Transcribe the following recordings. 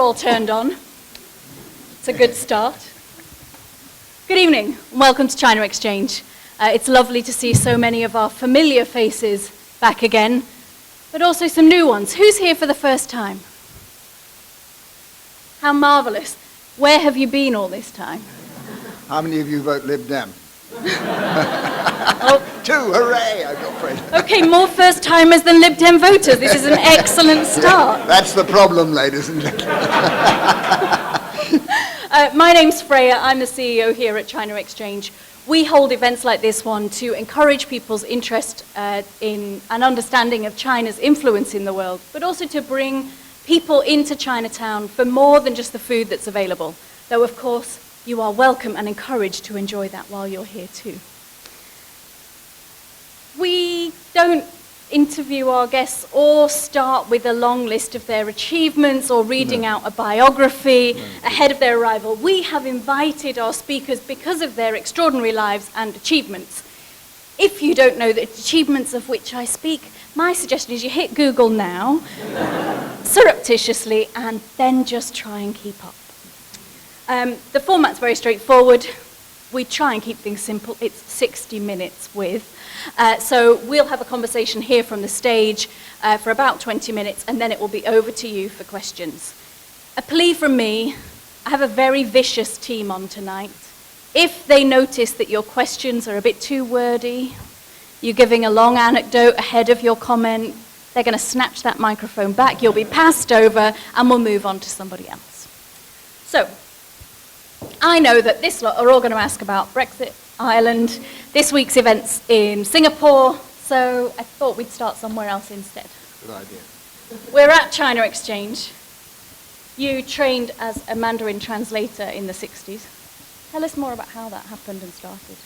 all turned on. It's a good start. Good evening, and welcome to China Exchange. It's lovely to see so many of our familiar faces back again, but also some new ones. Who's here for the first time? How marvelous. Where have you been all this time? How many of you vote Lib Dem? Oh. 2, hooray! I got afraid. Okay, more first-timers than Lib Dem voters. This is an excellent start. That's the problem, ladies and gentlemen. My name's Freya. I'm the CEO here at China Exchange. We hold events like this one to encourage people's interest in an understanding of China's influence in the world, but also to bring people into Chinatown for more than just the food that's available. Though, of course, you are welcome and encouraged to enjoy that while you're here too. We don't interview our guests or start with a long list of their achievements or reading out a biography ahead of their arrival. We have invited our speakers because of their extraordinary lives and achievements. If you don't know the achievements of which I speak, my suggestion is you hit Google now, surreptitiously, and then just try and keep up. The format's very straightforward. We try and keep things simple. It's 60 minutes with. So we'll have a conversation here from the stage for about 20 minutes, and then it will be over to you for questions. A plea from me, I have a very vicious team on tonight. If they notice that your questions are a bit too wordy, you're giving a long anecdote ahead of your comment, they're going to snatch that microphone back, you'll be passed over, and we'll move on to somebody else. So, I know that this lot are all going to ask about Brexit, Ireland, this week's events in Singapore, so I thought we'd start somewhere else instead. Good idea. We're at China Exchange. You trained as a Mandarin translator in the 60s. Tell us more about how that happened and started.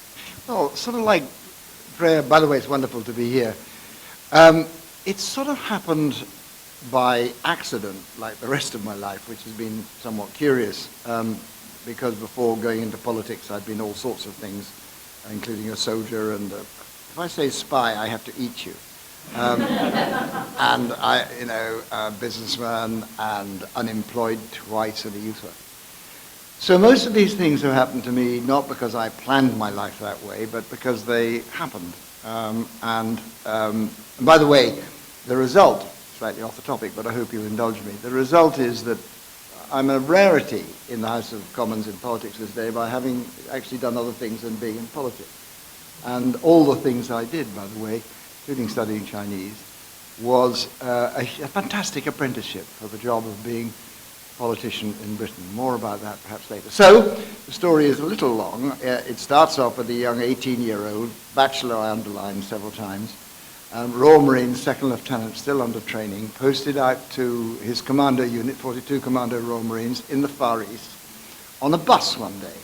Well, sort of like, Freya, by the way, it's wonderful to be here. It sort of happened by accident, like the rest of my life, which has been somewhat curious. Because before going into politics, I'd been all sorts of things, including a soldier, and if I say spy, I have to eat you. And a businessman, and unemployed twice, and a youth worker. So most of these things have happened to me not because I planned my life that way, but because they happened. And by the way, the result, slightly off the topic, but I hope you'll indulge me, the result is that I'm a rarity in the House of Commons in politics this day by having actually done other things than being in politics. And all the things I did, by the way, including studying Chinese, was a fantastic apprenticeship for the job of being a politician in Britain. More about that perhaps later. So, the story is a little long. It starts off with a young 18-year-old, bachelor I underlined several times, Royal Marines, second lieutenant, still under training, posted out to his commando unit, 42 Commando Royal Marines, in the Far East, on a bus one day.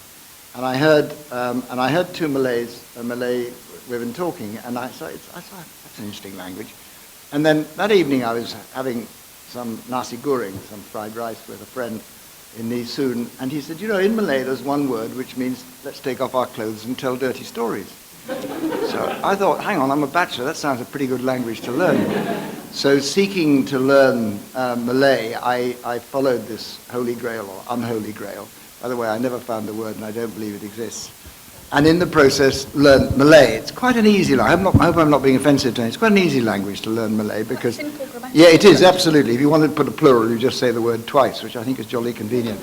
And I heard two Malays, a Malay women talking, and I thought, that's an interesting language. And then that evening I was having some nasi goreng, some fried rice with a friend in Nee Soon, and he said, you know, in Malay there's one word which means let's take off our clothes and tell dirty stories. So I thought, hang on, I'm a bachelor, that sounds a pretty good language to learn. So seeking to learn Malay, I followed this holy grail, or unholy grail. By the way, I never found the word and I don't believe it exists. And in the process, learned Malay. It's quite an easy language. I hope I'm not being offensive to it. It's quite an ezy language to learn Malay because... Yeah, it is, absolutely. If you want to put a plural, you just say the word twice, which I think is jolly convenient.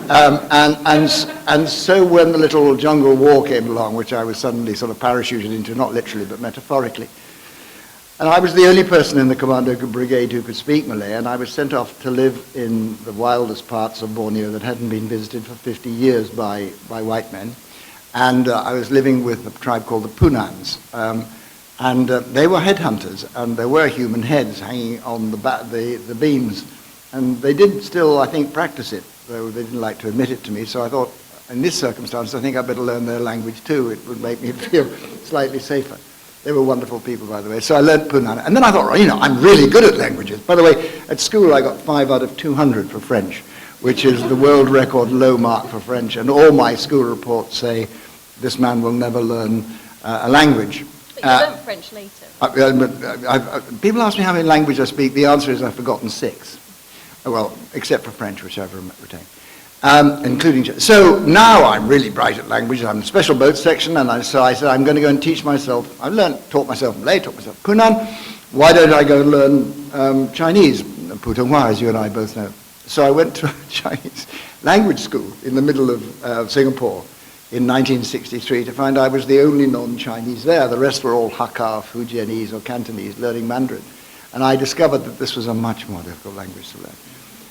And so when the little jungle war came along, which I was suddenly sort of parachuted into, not literally, but metaphorically, and I was the only person in the commando brigade who could speak Malay, and I was sent off to live in the wildest parts of Borneo that hadn't been visited for 50 years by white men. And I was living with a tribe called the Punans. And they were headhunters, and there were human heads hanging on the beams. And they did still, I think, practice it, though they didn't like to admit it to me. So I thought, in this circumstance, I think I'd better learn their language too. It would make me feel slightly safer. They were wonderful people, by the way. So I learned Punan. And then I thought, well, you know, I'm really good at languages. By the way, at school I got 5 out of 200 for French, which is the world record low mark for French. And all my school reports say, this man will never learn a language. But you learned French later. People ask me how many languages I speak. The answer is I've forgotten 6. Well, except for French, which I've retained. Including, so now I'm really bright at languages. I'm in the special boat section, and so I said, I'm going to go and teach myself. I've taught myself Malay, taught myself Kunan. Why don't I go and learn Chinese, Putonghua, as you and I both know. So I went to a Chinese language school in the middle of Singapore in 1963 to find I was the only non-Chinese there. The rest were all Hakka, Fujianese, or Cantonese learning Mandarin. And I discovered that this was a much more difficult language to learn.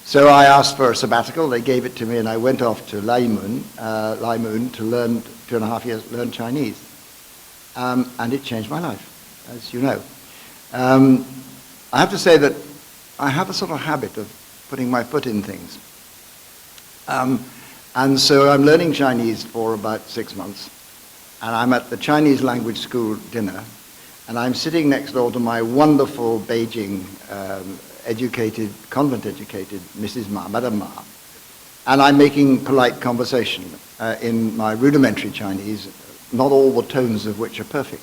So I asked for a sabbatical. They gave it to me, and I went off to Lai Mun to learn 2.5 years, learn Chinese. And it changed my life, as you know. I have to say that I have a sort of habit of putting my foot in things. And so I'm learning Chinese for about 6 months, and I'm at the Chinese language school dinner, and I'm sitting next door to my wonderful Beijing convent-educated Mrs. Ma, Madam Ma, and I'm making polite conversation in my rudimentary Chinese, not all the tones of which are perfect.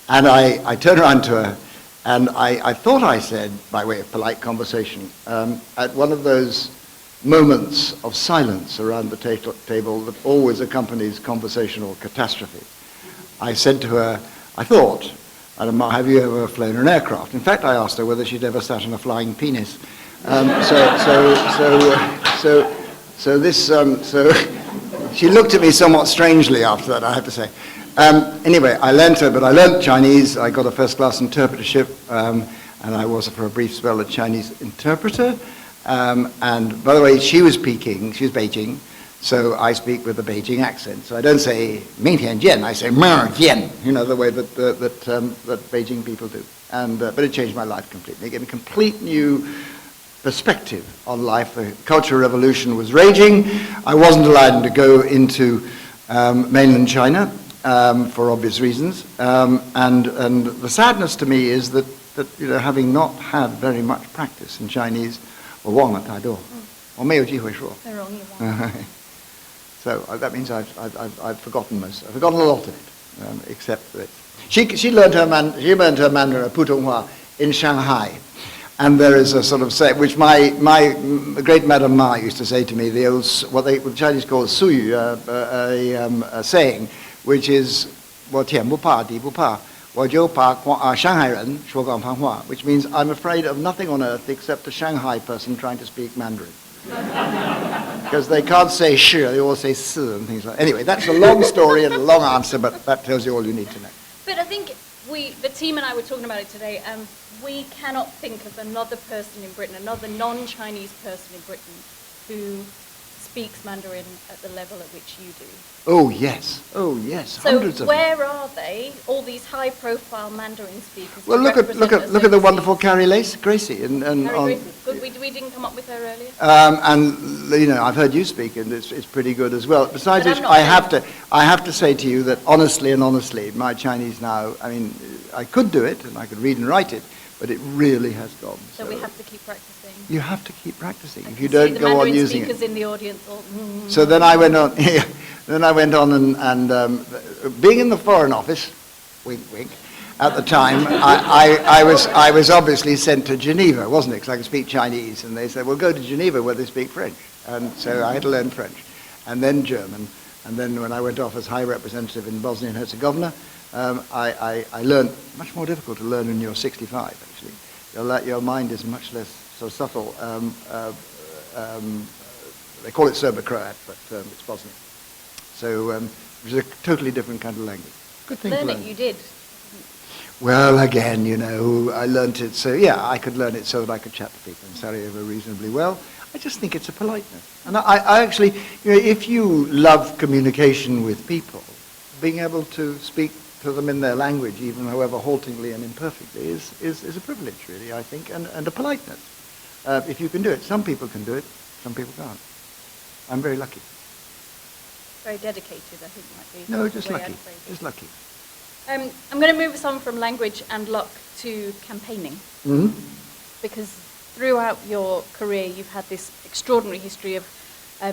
And I turn around to her, and I thought I said, by way of polite conversation, at one of those moments of silence around the table that always accompanies conversational catastrophe, I said to her, I thought, Madam Ma, have you ever flown an aircraft? In fact, I asked her whether she'd ever sat on a flying penis. So she looked at me somewhat strangely after that, I have to say. Anyway, I learned Chinese. I got a first-class interpretership, and I was, for a brief spell, a Chinese interpreter. And by the way, she was Beijing, so I speak with a Beijing accent. So I don't say 明天见, I say 明儿见, you know, the way that Beijing people do. But it changed my life completely. It gave me a complete new perspective on life. The Cultural Revolution was raging. I wasn't allowed to go into mainland China for obvious reasons. And the sadness to me is that you know, having not had very much practice in Chinese, 我忘了太多，我没有机会说。很容易忘。So that means I've forgotten I've forgotten a lot of it, except that she learned her Mandarin Putonghua in Shanghai, and there is a sort of say which my great Madam Ma used to say to me, what the Chinese call 俗语, a saying, which is 我天不怕地不怕。我就怕Shanghai人说广东话, which means I'm afraid of nothing on earth except a Shanghai person trying to speak Mandarin. Because they can't say 是, they all say 是 and things like that. Anyway, that's a long story and a long answer, but that tells you all you need to know. But I think the team and I were talking about it today, we cannot think of another person in Britain, another non-Chinese person in Britain who speaks Mandarin at the level at which you do. Oh yes, hundreds of them. So where are they? All these high-profile Mandarin speakers. Well, look at the wonderful Carrie Gracie and Carrie Gracie. Good. We didn't come up with her earlier. And you know, I've heard you speak, and it's pretty good as well. Besides which, I have to say to you that honestly, my Chinese now, I mean, I could do it and I could read and write it, but it really has gone. So we have to keep practicing. You have to keep practicing. If you don't go on using it. Speakers in the audience. So then I went on. and being in the Foreign Office, wink, wink, at the time, I was obviously sent to Geneva, wasn't it? Because I could speak Chinese, and they said, "Well, go to Geneva where they speak French." And so I had to learn French, and then German, and then when I went off as High Representative in Bosnia and Herzegovina, I learned much more difficult to learn when you're 65. Actually, your mind is much less so subtle. They call it Serbo-Croat, but it's Bosnian. So it was a totally different kind of language. Good thing to learn. Learn it, you did. Well, again, you know, I learned it so, yeah, I could learn it so that I could chat to people in Sarajevo reasonably well. I just think it's a politeness. And I actually, you know, if you love communication with people, being able to speak to them in their language, even however haltingly and imperfectly, is a privilege, really, I think, and a politeness. If you can do it. Some people can do it, some people can't. I'm very lucky. Very dedicated, I think, might be. No, just lucky. Just lucky. I'm going to move us on from language and luck to campaigning. Mm-hmm. Because throughout your career, you've had this extraordinary history of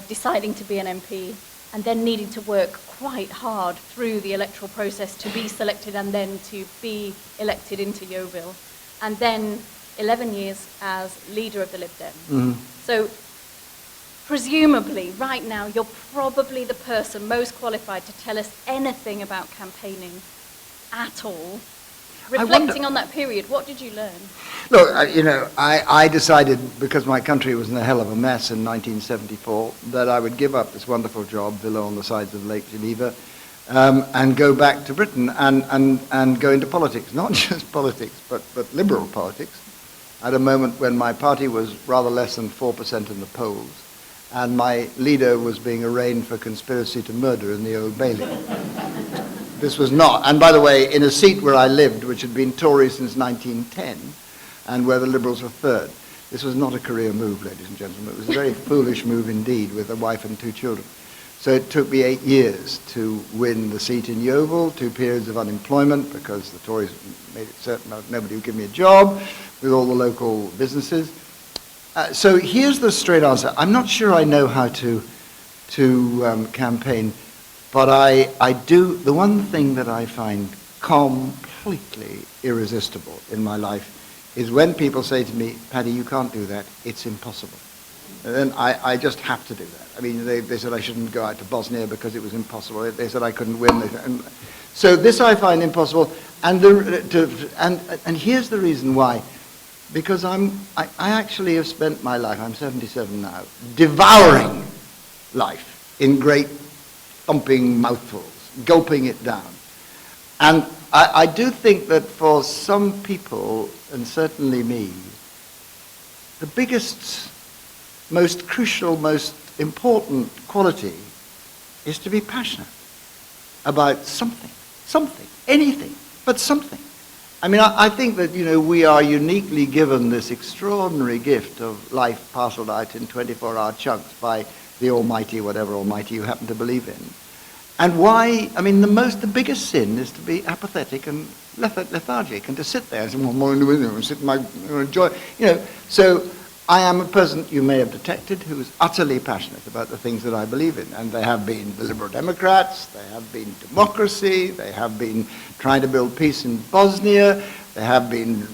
deciding to be an MP and then needing to work quite hard through the electoral process to be selected and then to be elected into Yeovil. And then 11 years as leader of the Lib Dem. So presumably, right now, you're probably the person most qualified to tell us anything about campaigning at all. Reflecting on that period, what did you learn? Look, I decided, because my country was in a hell of a mess in 1974, that I would give up this wonderful job, villa on the sides of Lake Geneva, and go back to Britain and go into politics. Not just politics, but liberal politics, at a moment when my party was rather less than 4% in the polls, and my leader was being arraigned for conspiracy to murder in the Old Bailey. This was not, and by the way, in a seat where I lived, which had been Tory since 1910, and where the Liberals were third. This was not a career move, ladies and gentlemen. It was a very foolish move indeed, with a wife and 2 children. So it took me 8 years to win the seat in Yeovil, 2 periods of unemployment, because the Tories made it certain that nobody would give me a job, with all the local businesses. So here's the straight answer. I'm not sure I know how to campaign. But I do, the one thing that I find completely irresistible in my life is when people say to me, Paddy, you can't do that, it's impossible. And then I just have to do that. I mean, they said I shouldn't go out to Bosnia because it was impossible. They said I couldn't win. So this I find impossible. And here's the reason why. Because I actually have spent my life, I'm 77 now, devouring life in great thumping mouthfuls, gulping it down. And I do think that for some people, and certainly me, the biggest, most crucial, most important quality is to be passionate about something, anything, but something. I mean, I think that, we are uniquely given this extraordinary gift of life parceled out in 24-hour chunks by the Almighty, whatever Almighty you happen to believe in. And why, I mean, the biggest sin is to be apathetic and lethargic and to sit there and say, well, sit in my enjoy, So I am a person you may have detected who is utterly passionate about the things that I believe in. And they have been the Liberal Democrats, they have been democracy, they have been trying to build peace in Bosnia, they have been,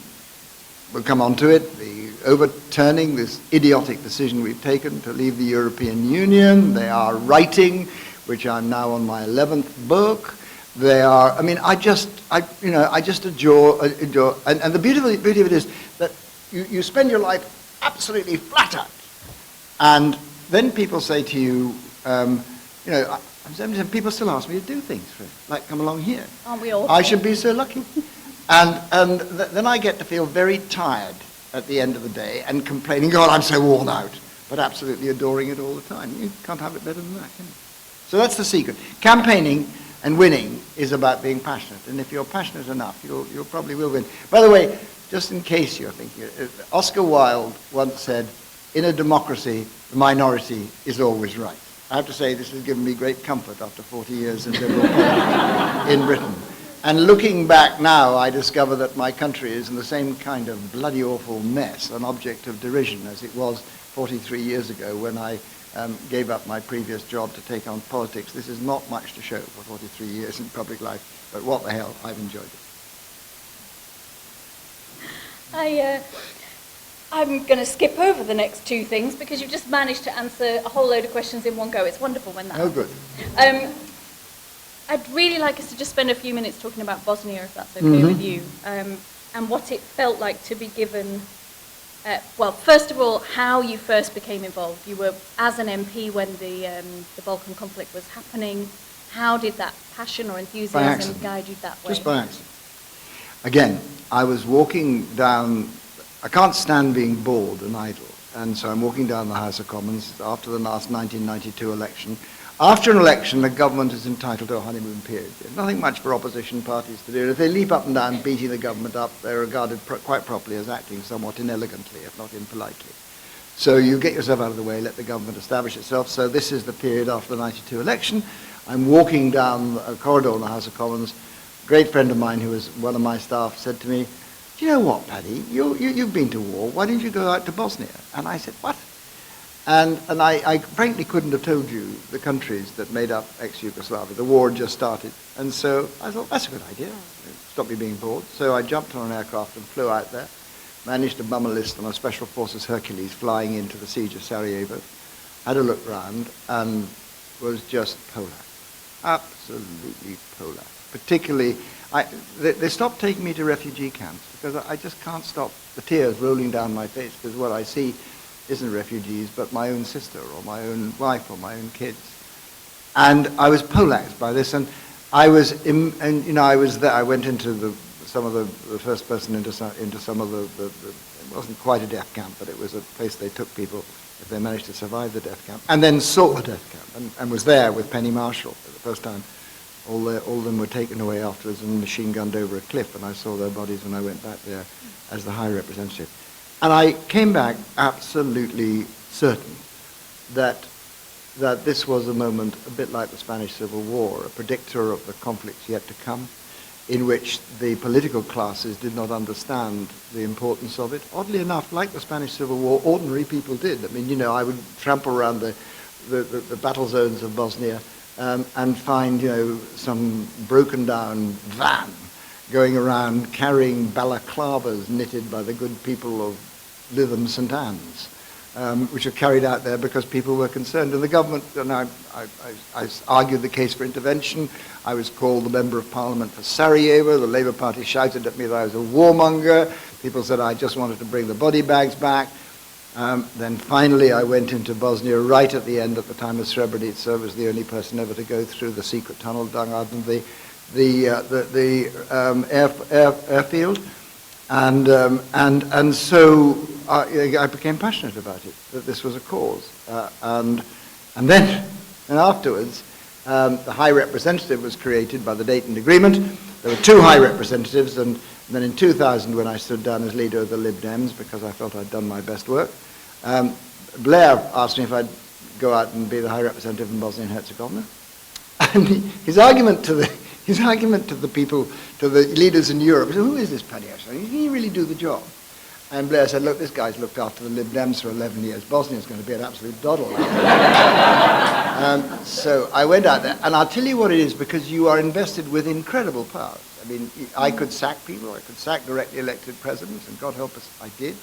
we'll come on to it, the overturning this idiotic decision we've taken to leave the European Union. They are writing, which I'm now on my 11th book. They are, I mean, I just adore, and the beauty of it is that you spend your life absolutely flat out. And then people say to you, I'm 77, people still ask me to do things for them, like come along here. Aren't we all? I should be so lucky. And then I get to feel very tired at the end of the day and complaining, God, I'm so worn out, but absolutely adoring it all the time. You can't have it better than that, can you? So that's the secret. Campaigning and winning is about being passionate. And if you're passionate enough, you'll probably will win. By the way, just in case you're thinking, Oscar Wilde once said, in a democracy, the minority is always right. I have to say this has given me great comfort after 40 years in liberal politics in Britain. And looking back now, I discover that my country is in the same kind of bloody awful mess, an object of derision, as it was 43 years ago when I gave up my previous job to take on politics. This is not much to show for 43 years in public life, but what the hell, I've enjoyed it. I'm going to skip over the next 2 things because you've just managed to answer a whole load of questions in one go. It's wonderful when that happens. Oh, good. I'd really like us to just spend a few minutes talking about Bosnia, if that's okay with you, and what it felt like to be given, well, first of all, how you first became involved. You were as an MP when the Balkan conflict was happening. How did that passion or enthusiasm guide you that way? Just by accident. Again, I was walking down, I can't stand being bored and idle, and so I'm walking down the House of Commons after the last 1992 election. After an election, the government is entitled to a honeymoon period. There's nothing much for opposition parties to do. And if they leap up and down beating the government up, they're regarded quite properly as acting somewhat inelegantly, if not impolitely. So you get yourself out of the way, let the government establish itself. So this is the period after the 92 election. I'm walking down a corridor in the House of Commons. A great friend of mine who was one of my staff said to me, do you know what, Paddy? You've been to war. Why don't you go out to Bosnia? And I said, what? And I frankly couldn't have told you the countries that made up ex-Yugoslavia. The war had just started. And so I thought, that's a good idea. Stop me being bored. So I jumped on an aircraft and flew out there. managed to bum a list on a Special Forces Hercules flying into the siege of Sarajevo, had a look round, and was just polar. Absolutely polar. Particularly, they stopped taking me to refugee camps because I just can't stop the tears rolling down my face, because what I see isn't refugees, but my own sister or my own wife or my own kids. And I was polaxed by this, and I was there. I went into the first person into some of the it wasn't quite a death camp, but it was a place they took people if they managed to survive the death camp, and then saw the death camp, and was there with Penny Marshall for the first time. All of them were taken away afterwards and machine gunned over a cliff, and I saw their bodies when I went back there as the High Representative. And I came back absolutely certain that this was a moment a bit like the Spanish Civil War, a predictor of the conflicts yet to come, in which the political classes did not understand the importance of it. Oddly enough, like the Spanish Civil War, ordinary people did. I mean, I would tramp around the battle zones of Bosnia and find, some broken down van going around carrying balaclavas knitted by the good people of Lytham St. Anne's, which were carried out there because people were concerned. And the government, and I argued the case for intervention. I was called the Member of Parliament for Sarajevo. The Labour Party shouted at me that I was a warmonger. People said I just wanted to bring the body bags back. Then finally I went into Bosnia right at the end, at the time of Srebrenica. I was the only person ever to go through the secret tunnel dug out of the airfield. And so I became passionate about it, that this was a cause. And then afterwards, the High Representative was created by the Dayton Agreement. There were two High Representatives, and then in 2000, when I stood down as leader of the Lib Dems, because I felt I'd done my best work, Blair asked me if I'd go out and be the High Representative in Bosnia and Herzegovina. And his argument to the people, to the leaders in Europe, who is this Paddy Ashdown? Can he really do the job? And Blair said, look, this guy's looked after the Lib Dems for 11 years. Bosnia's going to be an absolute doddle. So I went out there, and I'll tell you what it is, because you are invested with incredible powers. I mean, I could sack people, I could sack directly elected presidents, and God help us, I did.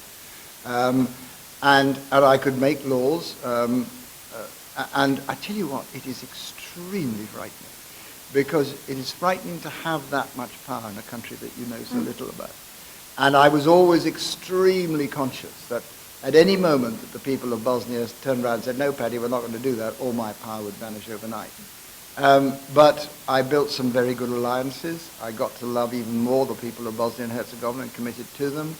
And I could make laws. And I tell you what, it is extremely frightening, because it is frightening to have that much power in a country that you know so little about. And I was always extremely conscious that at any moment that the people of Bosnia turned around and said, no, Paddy, we're not going to do that, all my power would vanish overnight. But I built some very good alliances. I got to love even more the people of Bosnia and Herzegovina and committed to them.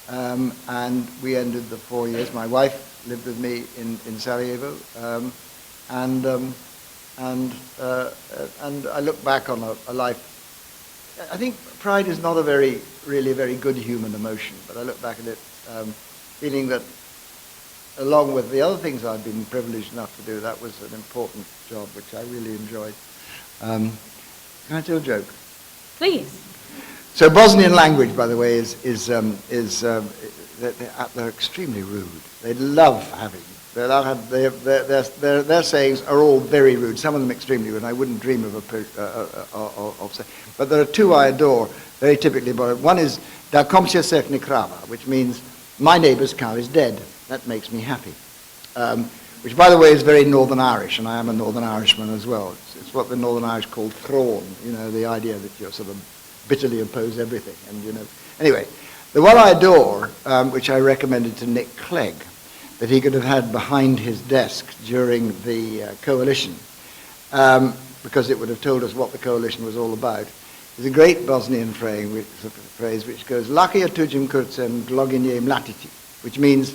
And we ended the 4 years. My wife lived with me in Sarajevo. And I look back on a life. I think pride is not really a very good human emotion, but I look back at it feeling that, along with the other things I've been privileged enough to do, that was an important job which I really enjoyed. Can I tell a joke? Please. So Bosnian language, by the way, they're extremely rude. They love having. Their sayings are all very rude. Some of them extremely rude. I wouldn't dream of saying. But there are two I adore, very typically. One is "Da komšija se ne krava," which means "my neighbour's cow is dead." That makes me happy. Which, by the way, is very Northern Irish, and I am a Northern Irishman as well. It's what the Northern Irish call thrawn. The idea that you're sort of bitterly oppose everything. And anyway, the one I adore, which I recommended to Nick Clegg, that he could have had behind his desk during the coalition, because it would have told us what the coalition was all about, is a great Bosnian phrase which goes, "Laka je tuđim kurcem, glogin je mlatiti," which means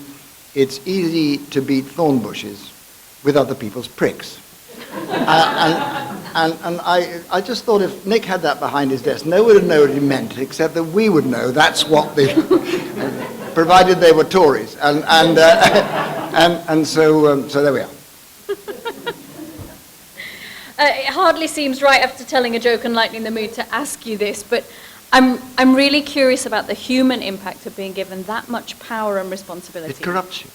it's easy to beat thorn bushes with other people's pricks. And I just thought if Nick had that behind his desk, no one would know what he meant, except that we would know that's what provided they were Tories. And so there we are. It hardly seems right after telling a joke and lightening the mood to ask you this, but I'm really curious about the human impact of being given that much power and responsibility. It corrupts you.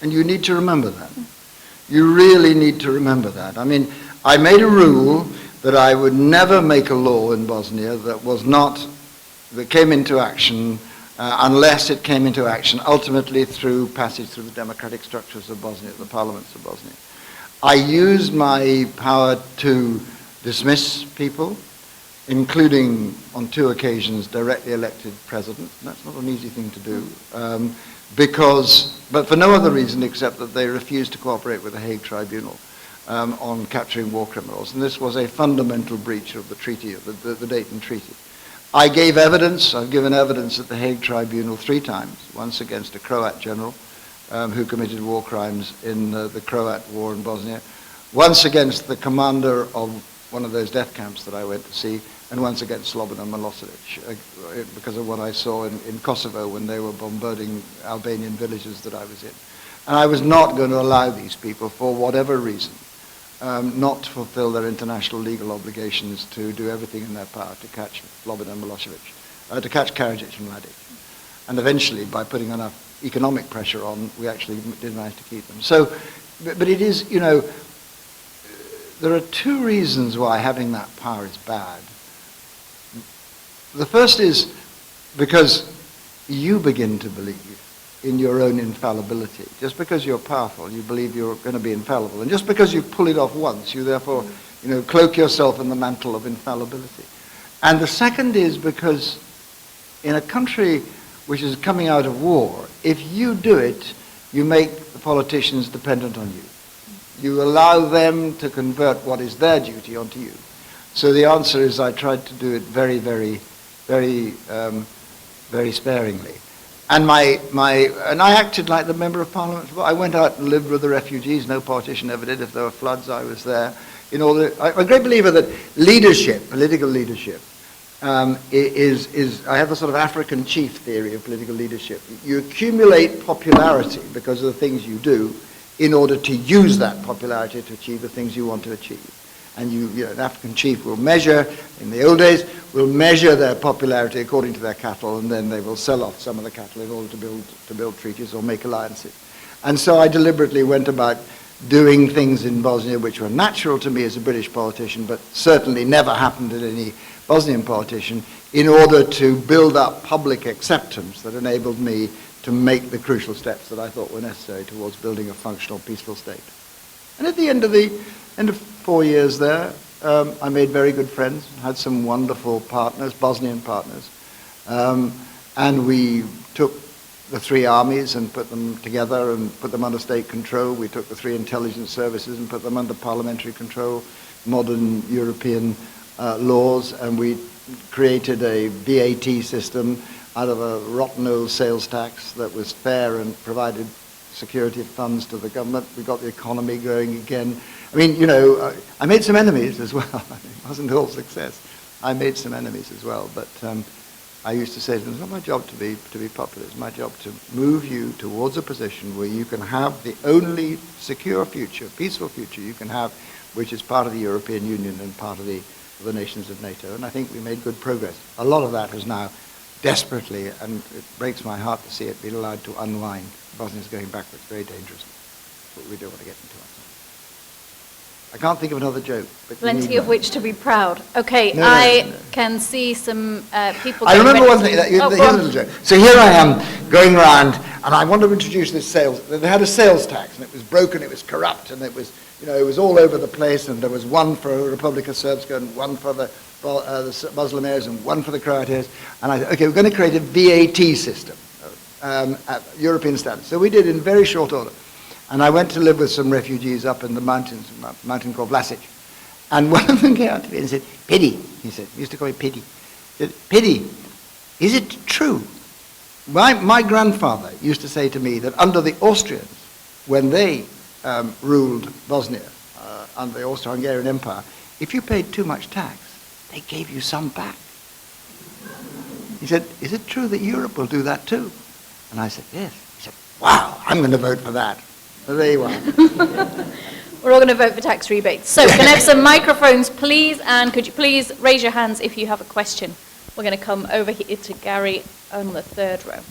And you need to remember that. You really need to remember that. I mean, I made a rule that I would never make a law in Bosnia that came into action unless it came into action, ultimately through passage through the democratic structures of Bosnia, the parliaments of Bosnia. I used my power to dismiss people, including on 2 occasions directly elected president. That's not an easy thing to do, but for no other reason except that they refused to cooperate with the Hague Tribunal on capturing war criminals. And this was a fundamental breach of the treaty, of the Dayton Treaty. I gave evidence. I've given evidence at the Hague Tribunal 3 times, once against a Croat general who committed war crimes in the Croat war in Bosnia, once against the commander of one of those death camps that I went to see, and once against Slobodan Milosevic because of what I saw in Kosovo when they were bombarding Albanian villages that I was in. And I was not going to allow these people, for whatever reason, not to fulfill their international legal obligations to do everything in their power to catch Slobodan Milosevic, to catch Karadzic and Mladic. And eventually, by putting enough economic pressure on, we actually did manage to keep them. So, but it is, you know, there are 2 reasons why having that power is bad. The first is because you begin to believe in your own infallibility. Just because you're powerful, you believe you're going to be infallible. And just because you pull it off once, you therefore, you know, cloak yourself in the mantle of infallibility. And the second is because in a country which is coming out of war, if you do it, you make the politicians dependent on you. You allow them to convert what is their duty onto you. So the answer is I tried to do it very, very, very, very sparingly. And and I acted like the member of parliament. I went out and lived with the refugees. No politician ever did. If there were floods, I was there. I'm a great believer that leadership, political leadership, I have the sort of African chief theory of political leadership. You accumulate popularity because of the things you do in order to use that popularity to achieve the things you want to achieve. And an African chief will measure, in the old days, will measure their popularity according to their cattle, and then they will sell off some of the cattle in order to build treaties or make alliances. And so I deliberately went about doing things in Bosnia which were natural to me as a British politician, but certainly never happened to any Bosnian politician, in order to build up public acceptance that enabled me to make the crucial steps that I thought were necessary towards building a functional, peaceful state. And at the end of 4 years there, I made very good friends, had some wonderful partners, Bosnian partners, and we took the 3 armies and put them together and put them under state control. We took the 3 intelligence services and put them under parliamentary control, modern European laws, and we created a VAT system out of a rotten old sales tax that was fair and provided security of funds to the government. We got the economy growing again. I mean, you know, I made some enemies as well. It wasn't all success. I made some enemies as well, but I used to say to them, it's not my job to be popular. It's my job to move you towards a position where you can have the only secure future, peaceful future you can have, which is part of the European Union and part of the nations of NATO. And I think we made good progress. A lot of that has now desperately, and it breaks my heart to see it, been allowed to unwind. Bosnia's going backwards very dangerously. But we don't want to get into it. I can't think of another joke. But plenty of which to be proud. Okay, No, I can see some people... I remember one thing. Here's a little joke. So here I am going around, and I want to introduce this sales... They had a sales tax, and it was broken, it was corrupt, and it was, you know, it was all over the place, and there was one for Republika Srpska, and one for the Muslim areas, and one for the Croat areas. And I said, okay, we're going to create a VAT system at European standards. So we did in very short order. And I went to live with some refugees up in the mountains, a mountain called Vlasic. And one of them came out to me and said, Pity, he said, he used to call me Pity. He said, Pity, is it true? My grandfather used to say to me that under the Austrians, when they ruled Bosnia under the Austro-Hungarian Empire, if you paid too much tax, they gave you some back. He said, is it true that Europe will do that too? And I said, yes. He said, wow, I'm going to vote for that. So there you are. We're all going to vote for tax rebates. So can I have some microphones, please? And could you please raise your hands if you have a question? We're going to come over here to Gary on the 3rd row.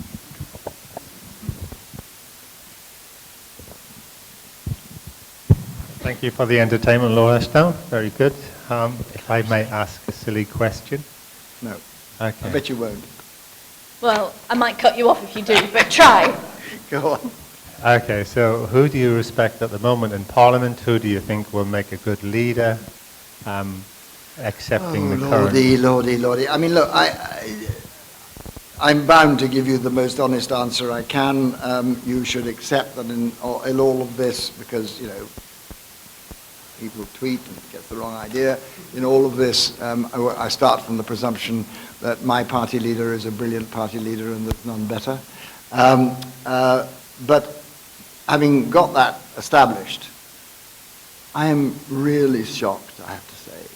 Thank you for the entertainment, Lord Ashdown. Very good. If I may ask a silly question. No. Okay. I bet you won't. Well, I might cut you off if you do, but try. Go on. Okay, so who do you respect at the moment in Parliament? Who do you think will make a good leader, accepting the current... Lordy. I mean, look, I'm bound to give you the most honest answer I can. You should accept that in all of this, because, you know, people tweet and get the wrong idea. In all of this, I start from the presumption that my party leader is a brilliant party leader and there's none better. But having got that established, I am really shocked, I have to say.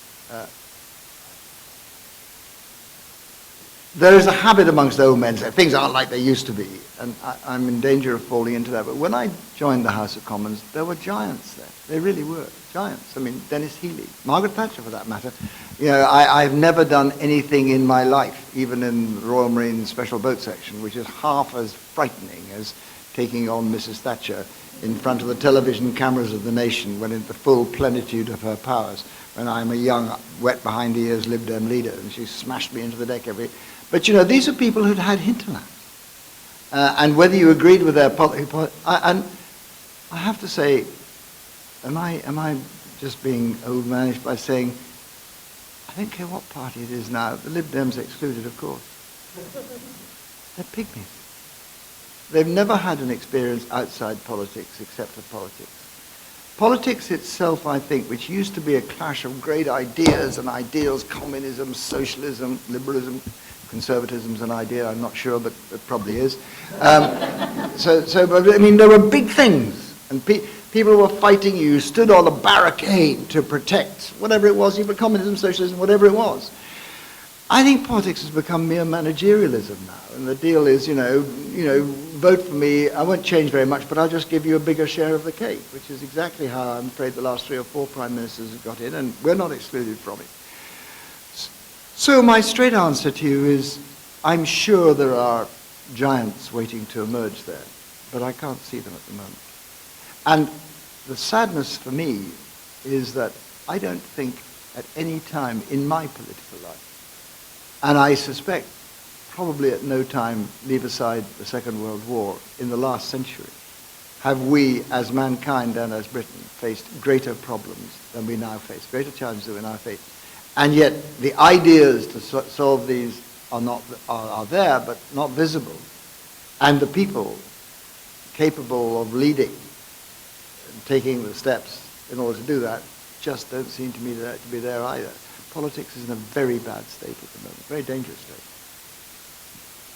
There is a habit amongst old men that things aren't like they used to be, and I'm in danger of falling into that. But when I joined the House of Commons, there were giants there. They really were giants. I mean, Dennis Healey, Margaret Thatcher for that matter. You know, I've never done anything in my life, even in the Royal Marine Special Boat Section, which is half as frightening as taking on Mrs. Thatcher in front of the television cameras of the nation when in the full plenitude of her powers, when I'm a young, wet behind the ears Lib Dem leader, and she smashed me into the deck every... But, you know, these are people who'd had hinterlands. And whether you agreed with their and I have to say, am I just being old-manish by saying, I don't care what party it is now, the Lib Dems excluded, of course. They're pygmies. They've never had an experience outside politics except for politics. Politics itself, I think, which used to be a clash of great ideas and ideals, communism, socialism, liberalism, conservatism's an idea, I'm not sure, but it probably is. But I mean, there were big things, and people were fighting you, stood on a barricade to protect whatever it was, even communism, socialism, whatever it was. I think politics has become mere managerialism now, and the deal is, you know, vote for me, I won't change very much, but I'll just give you a bigger share of the cake, which is exactly how I'm afraid the last 3 or 4 prime ministers have got in, and we're not excluded from it. So my straight answer to you is, I'm sure there are giants waiting to emerge there, but I can't see them at the moment. And the sadness for me is that I don't think at any time in my political life, and I suspect probably at no time, leave aside the Second World War, in the last century, have we as mankind and as Britain faced greater problems than we now face, greater challenges than we now face. And yet the ideas to solve these are there, but not visible. And the people capable of leading and taking the steps in order to do that just don't seem to me to be there either. Politics is in a very bad state at the moment, very dangerous state.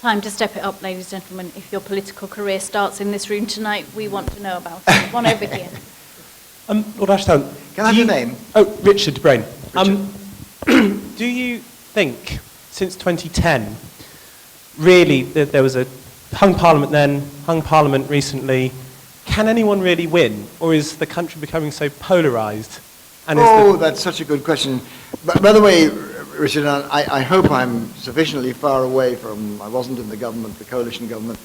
Time to step it up, ladies and gentlemen. If your political career starts in this room tonight, we want to know about it. One over here. Lord Ashdown. Can I have your name? Oh, Richard Brain. Richard. Do you think, since 2010, really that there was a hung parliament then, hung parliament recently, can anyone really win? Or is the country becoming so polarised? That's such a good question. By the way, Richard, I hope I'm sufficiently far away from, I wasn't in the government, the coalition government,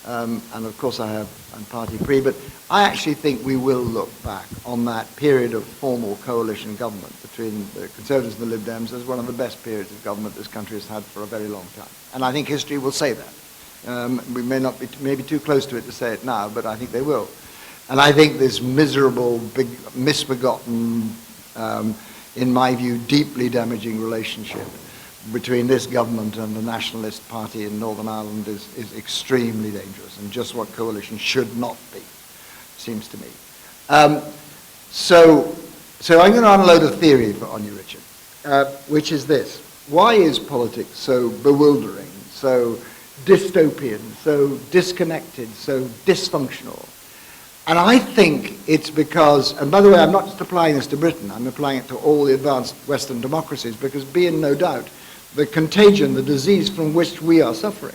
and of course I'm party pre, but I actually think we will look back on that period of formal coalition government between the Conservatives and the Lib Dems as one of the best periods of government this country has had for a very long time. And I think history will say that. We may not be maybe too close to it to say it now, but I think they will. And I think this miserable, big, misbegotten, in my view, deeply damaging relationship between this government and the Nationalist Party in Northern Ireland is extremely dangerous and just what coalition should not be, seems to me. So I'm going to unload a theory on you, Richard, which is this. Why is politics so bewildering, so dystopian, so disconnected, so dysfunctional? And I think it's because, and by the way, I'm not just applying this to Britain, I'm applying it to all the advanced Western democracies, because be in no doubt, the contagion, the disease from which we are suffering,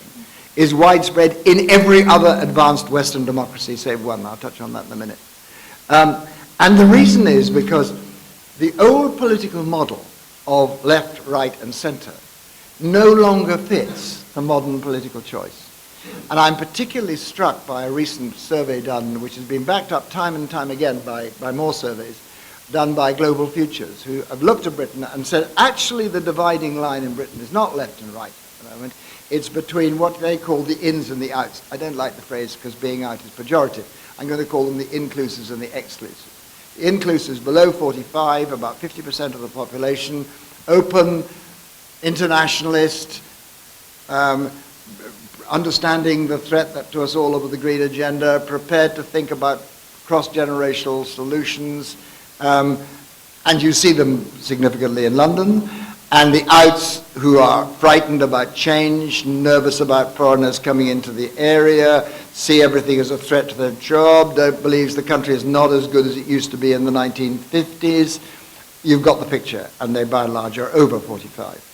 is widespread in every other advanced Western democracy, save one. I'll touch on that in a minute. And the reason is because the old political model of left, right, and center no longer fits the modern political choice. And I'm particularly struck by a recent survey done, which has been backed up time and time again by more surveys, done by Global Futures, who have looked at Britain and said, actually the dividing line in Britain is not left and right the moment. It's between what they call the ins and the outs. I don't like the phrase because being out is pejorative. I'm going to call them the inclusives and the exclusives. The inclusives below 45, about 50% of the population, open, internationalist, understanding the threat that to us all over the green agenda, prepared to think about cross-generational solutions, and you see them significantly in London, and the outs who are frightened about change, nervous about foreigners coming into the area, see everything as a threat to their job, don't believe the country is not as good as it used to be in the 1950s. You've got the picture, and they by and large are over 45.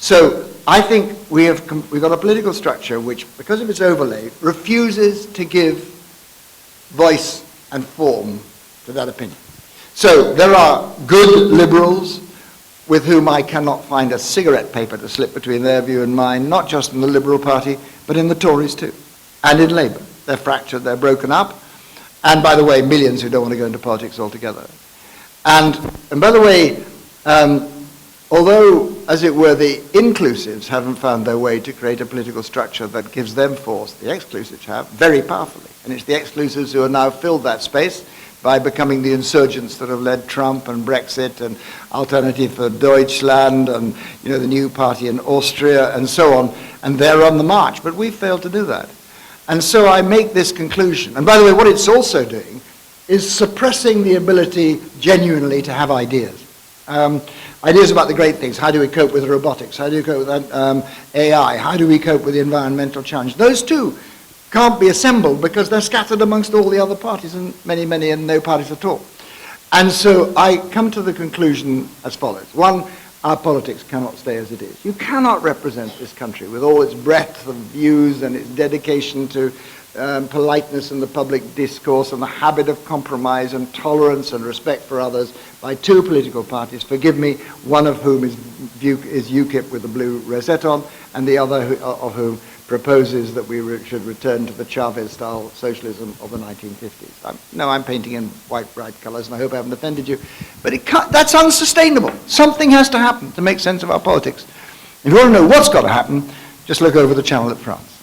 So I think we've got a political structure which, because of its overlay, refuses to give voice and form to that opinion. So there are good liberals with whom I cannot find a cigarette paper to slip between their view and mine, not just in the Liberal Party, but in the Tories too, and in Labour. They're fractured, they're broken up, and by the way, millions who don't want to go into politics altogether. And by the way, although, as it were, the inclusives haven't found their way to create a political structure that gives them force, the exclusives have, very powerfully. And it's the exclusives who have now filled that space by becoming the insurgents that have led Trump and Brexit and Alternative for Deutschland and, you know, the new party in Austria and so on. And they're on the march, but we've failed to do that. And so I make this conclusion. And by the way, what it's also doing is suppressing the ability genuinely to have ideas. Ideas about the great things. How do we cope with robotics? How do we cope with AI? How do we cope with the environmental challenge? Those two can't be assembled because they're scattered amongst all the other parties, and many and no parties at all. And so I come to the conclusion as follows. One, our politics cannot stay as it is. You cannot represent this country with all its breadth of views and its dedication to politeness in the public discourse and the habit of compromise and tolerance and respect for others by two political parties, forgive me, one of whom is UKIP with the blue rosette on, and the other of whom proposes that we should return to the Chavez-style socialism of the 1950s. I'm painting in white, bright colours, and I hope I haven't offended you. But that's unsustainable. Something has to happen to make sense of our politics. If you want to know what's got to happen, just look over the channel at France.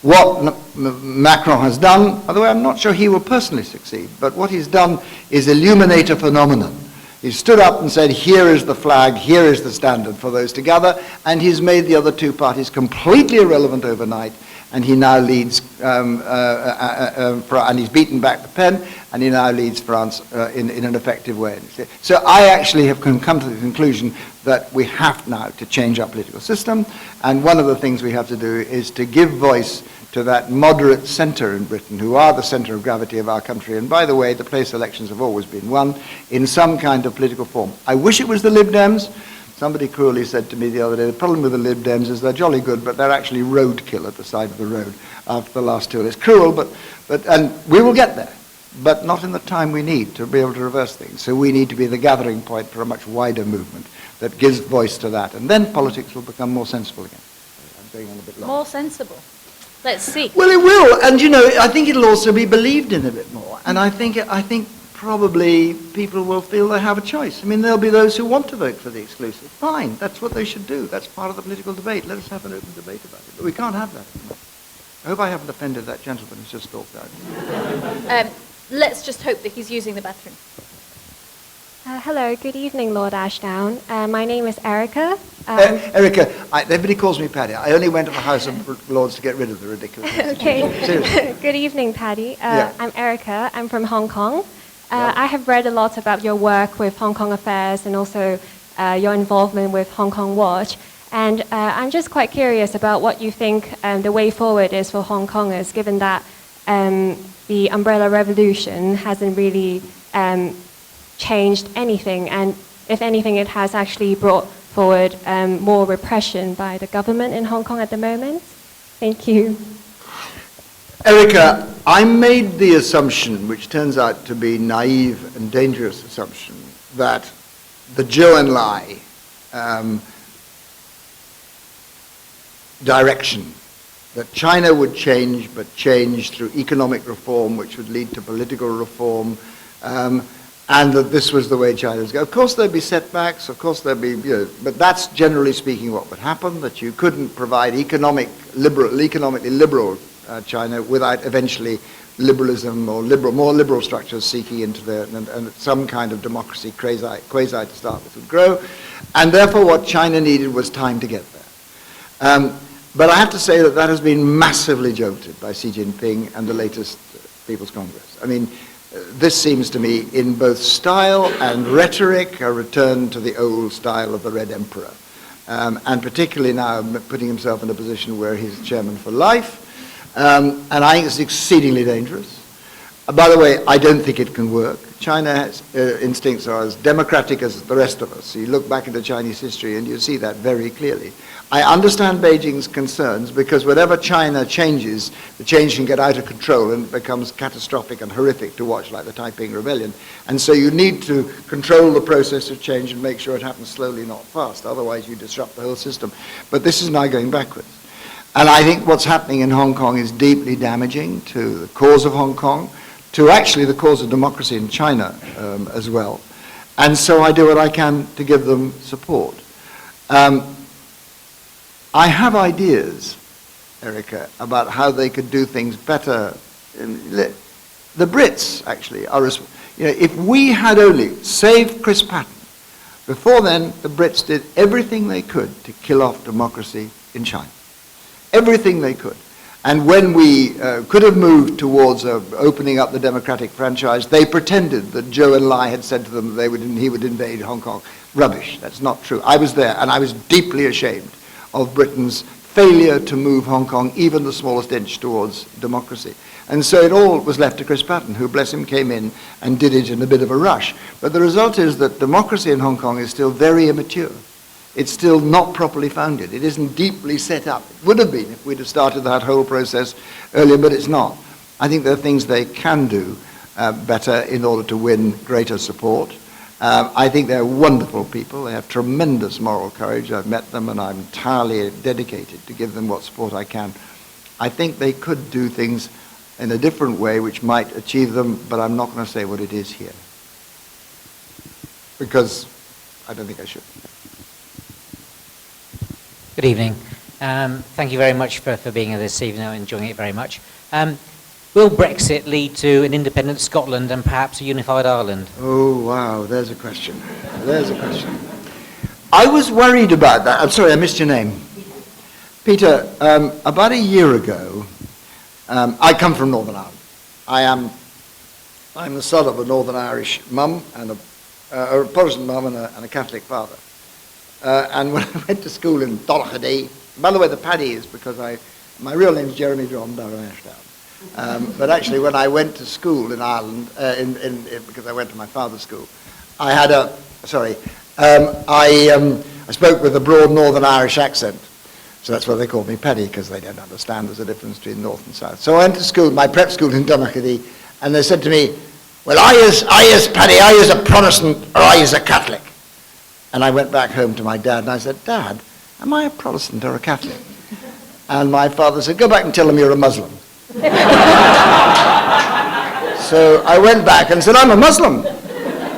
What Macron has done, by the way, I'm not sure he will personally succeed, but what he's done is illuminate a phenomenon. He stood up and said, here is the flag, here is the standard for those to gather, and he's made the other two parties completely irrelevant overnight, and he now leads, and he's beaten back Le Pen, and he now leads France in an effective way. So I actually have come to the conclusion that we have now to change our political system, and one of the things we have to do is to give voice to that moderate centre in Britain, who are the centre of gravity of our country. And by the way, the place elections have always been won in some kind of political form. I wish it was the Lib Dems. Somebody cruelly said to me the other day, the problem with the Lib Dems is they're jolly good, but they're actually roadkill at the side of the road after the last two. It's cruel, and we will get there, but not in the time we need to be able to reverse things. So we need to be the gathering point for a much wider movement that gives voice to that. And then politics will become more sensible again. I'm going on a bit long. More sensible. Let's see. Well, it will, and you know, I think it'll also be believed in a bit more. And I think probably people will feel they have a choice. I mean, there'll be those who want to vote for the exclusive. Fine, that's what they should do. That's part of the political debate. Let us have an open debate about it. But we can't have that. I hope I haven't offended that gentleman who's just talked out. Let's just hope that he's using the bathroom. Hello, good evening, Lord Ashdown. My name is Erica. Erica, everybody calls me Paddy. I only went to the House of Lords to get rid of the ridiculous. Okay. Seriously. Good evening, Paddy. Yeah. I'm Erica. I'm from Hong Kong. I have read a lot about your work with Hong Kong affairs and also your involvement with Hong Kong Watch. And I'm just quite curious about what you think the way forward is for Hong Kongers, given that the Umbrella Revolution hasn't really changed anything, and if anything, it has actually brought forward more repression by the government in Hong Kong at the moment. Thank you. Erica, I made the assumption, which turns out to be naive and dangerous assumption, that the Zhou Enlai direction, that China would change, but change through economic reform, which would lead to political reform, and that this was the way China was going. Of course there'd be setbacks, of course there'd be, but that's generally speaking what would happen, that you couldn't provide economically liberal China without eventually liberalism or more liberal structures seeking into there, and some kind of democracy, quasi to start with, would grow. And therefore what China needed was time to get there. But I have to say that has been massively jolted by Xi Jinping and the latest People's Congress. I mean, this seems to me, in both style and rhetoric, a return to the old style of the Red Emperor. And particularly now putting himself in a position where he's chairman for life. And I think it's exceedingly dangerous. By the way, I don't think it can work. China's instincts are as democratic as the rest of us. So you look back into Chinese history and you see that very clearly. I understand Beijing's concerns because whenever China changes, the change can get out of control and it becomes catastrophic and horrific to watch, like the Taiping Rebellion. And so you need to control the process of change and make sure it happens slowly, not fast. Otherwise you disrupt the whole system. But this is now going backwards. And I think what's happening in Hong Kong is deeply damaging to the cause of Hong Kong, to actually the cause of democracy in China as well. And so I do what I can to give them support. I have ideas, Erica, about how they could do things better. The Brits, actually, are, if we had only saved Chris Patten, before then, the Brits did everything they could to kill off democracy in China. Everything they could. And when we could have moved towards opening up the democratic franchise, they pretended that Zhou Enlai had said to them he would invade Hong Kong. Rubbish. That's not true. I was there, and I was deeply ashamed of Britain's failure to move Hong Kong even the smallest inch towards democracy. And so it all was left to Chris Patten, who, bless him, came in and did it in a bit of a rush. But the result is that democracy in Hong Kong is still very immature. It's still not properly founded. It isn't deeply set up. It would have been if we'd have started that whole process earlier, but it's not. I think there are things they can do better in order to win greater support. I think they're wonderful people. They have tremendous moral courage. I've met them and I'm entirely dedicated to give them what support I can. I think they could do things in a different way which might achieve them, but I'm not going to say what it is here, because I don't think I should. Good evening. Thank you very much for being here this evening. I'm enjoying it very much. Will Brexit lead to an independent Scotland and perhaps a unified Ireland? Oh, wow, there's a question. There's a question. I was worried about that. I'm sorry, I missed your name. Peter, about a year ago, I come from Northern Ireland. I'm the son of a Northern Irish mum and a Protestant mum and a Catholic father. And when I went to school in Donaghadee, by the way, the paddy is because my real name is Jeremy John Lord Ashdown. But actually, when I went to school in Ireland, because I went to my father's school, I had I spoke with a broad Northern Irish accent. So that's why they called me paddy, because they don't understand there's a difference between North and South. So I went to school, my prep school in Donaghadee, and they said to me, well, I is paddy, I is a Protestant, or I is a Catholic. And I went back home to my dad and I said, Dad, am I a Protestant or a Catholic? And my father said, go back and tell them you're a Muslim. So I went back and said, I'm a Muslim.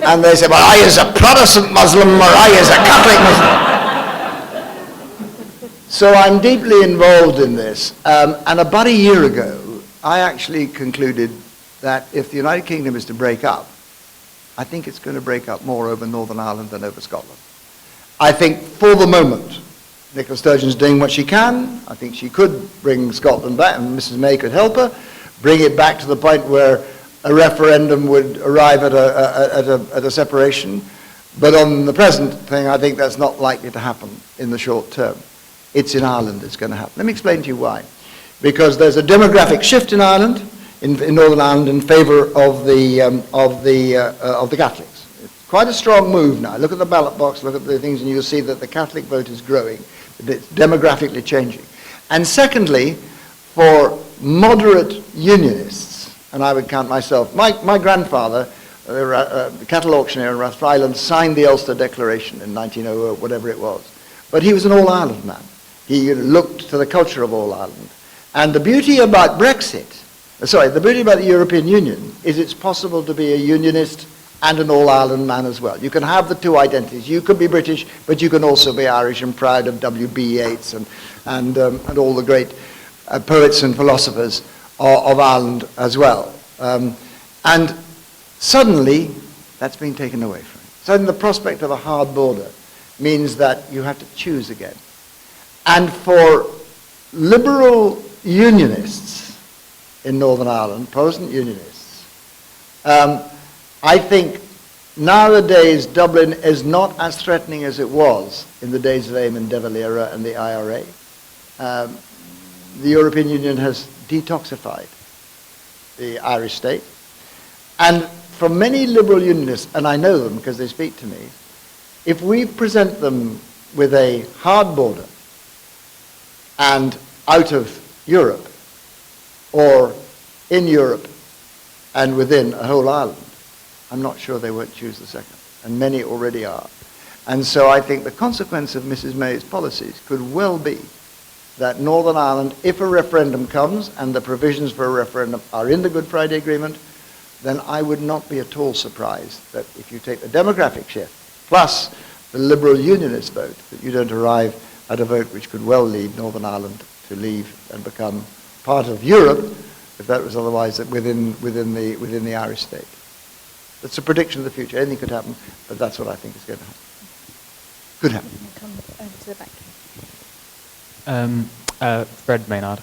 And they said, well, I is a Protestant Muslim or I is a Catholic Muslim. So I'm deeply involved in this. And about a year ago, I actually concluded that if the United Kingdom is to break up, I think it's going to break up more over Northern Ireland than over Scotland. I think for the moment, Nicola Sturgeon's doing what she can. I think she could bring Scotland back, and Mrs. May could help her, bring it back to the point where a referendum would arrive at a separation. But on the present thing, I think that's not likely to happen in the short term. It's in Ireland it's going to happen. Let me explain to you why. Because there's a demographic shift in Ireland, in Northern Ireland, in favour of the Catholics. It's quite a strong move now. Look at the ballot box, look at the things, and you'll see that the Catholic vote is growing. It's demographically changing. And secondly, for moderate unionists, and I would count myself, my grandfather, the cattle auctioneer in Rathfriland, signed the Ulster Declaration in 1900, whatever it was. But he was an all-Ireland man. He looked to the culture of all Ireland. And the beauty about Brexit, the beauty about the European Union is it's possible to be a unionist and an all-Ireland man as well. You can have the two identities. You can be British, but you can also be Irish and proud of W.B. Yeats and all the great poets and philosophers of Ireland as well. And suddenly, that's been taken away from you. Suddenly, the prospect of a hard border means that you have to choose again. And for liberal unionists in Northern Ireland, Protestant unionists, I think nowadays Dublin is not as threatening as it was in the days of Eamon de Valera and the IRA. The European Union has detoxified the Irish state. And for many liberal unionists, and I know them because they speak to me, if we present them with a hard border and out of Europe, or in Europe and within a whole island, I'm not sure they won't choose the second, and many already are. And so I think the consequence of Mrs. May's policies could well be that Northern Ireland, if a referendum comes and the provisions for a referendum are in the Good Friday Agreement, then I would not be at all surprised that if you take the demographic shift plus the liberal unionist vote, that you don't arrive at a vote which could well lead Northern Ireland to leave and become part of Europe, if that was otherwise within the Irish state. That's a prediction of the future. Anything could happen, but that's what I think is going to happen. Could happen. Come over to the back. Fred Maynard.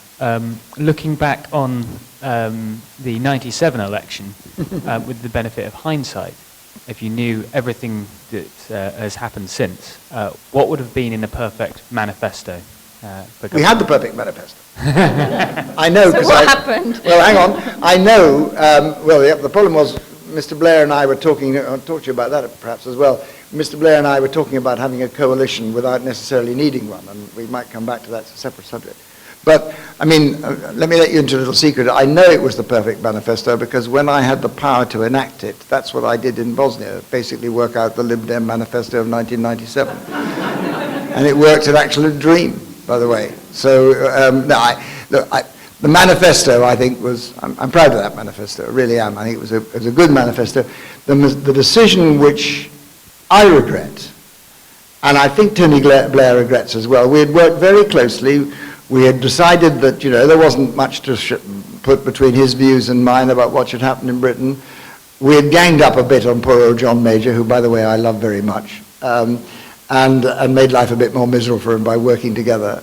Looking back on the 97 election with the benefit of hindsight, if you knew everything that has happened since, what would have been in a perfect manifesto? We had the perfect manifesto. I know. So what happened? Well, hang on. I know. The problem was Mr. Blair and I were talking. I'll talk to you about that perhaps as well. Mr. Blair and I were talking about having a coalition without necessarily needing one, and we might come back to that. It's a separate subject. But, I mean, let me let you into a little secret. I know it was the perfect manifesto because when I had the power to enact it, that's what I did in Bosnia, basically work out the Lib Dem manifesto of 1997. And it worked an absolute dream, by the way. So, the manifesto, I think, was, I'm proud of that manifesto, I really am. I think it was a good manifesto. The decision which I regret, and I think Tony Blair regrets as well, we had worked very closely. We had decided that, there wasn't much to put between his views and mine about what should happen in Britain. We had ganged up a bit on poor old John Major, who, by the way, I love very much, and made life a bit more miserable for him by working together.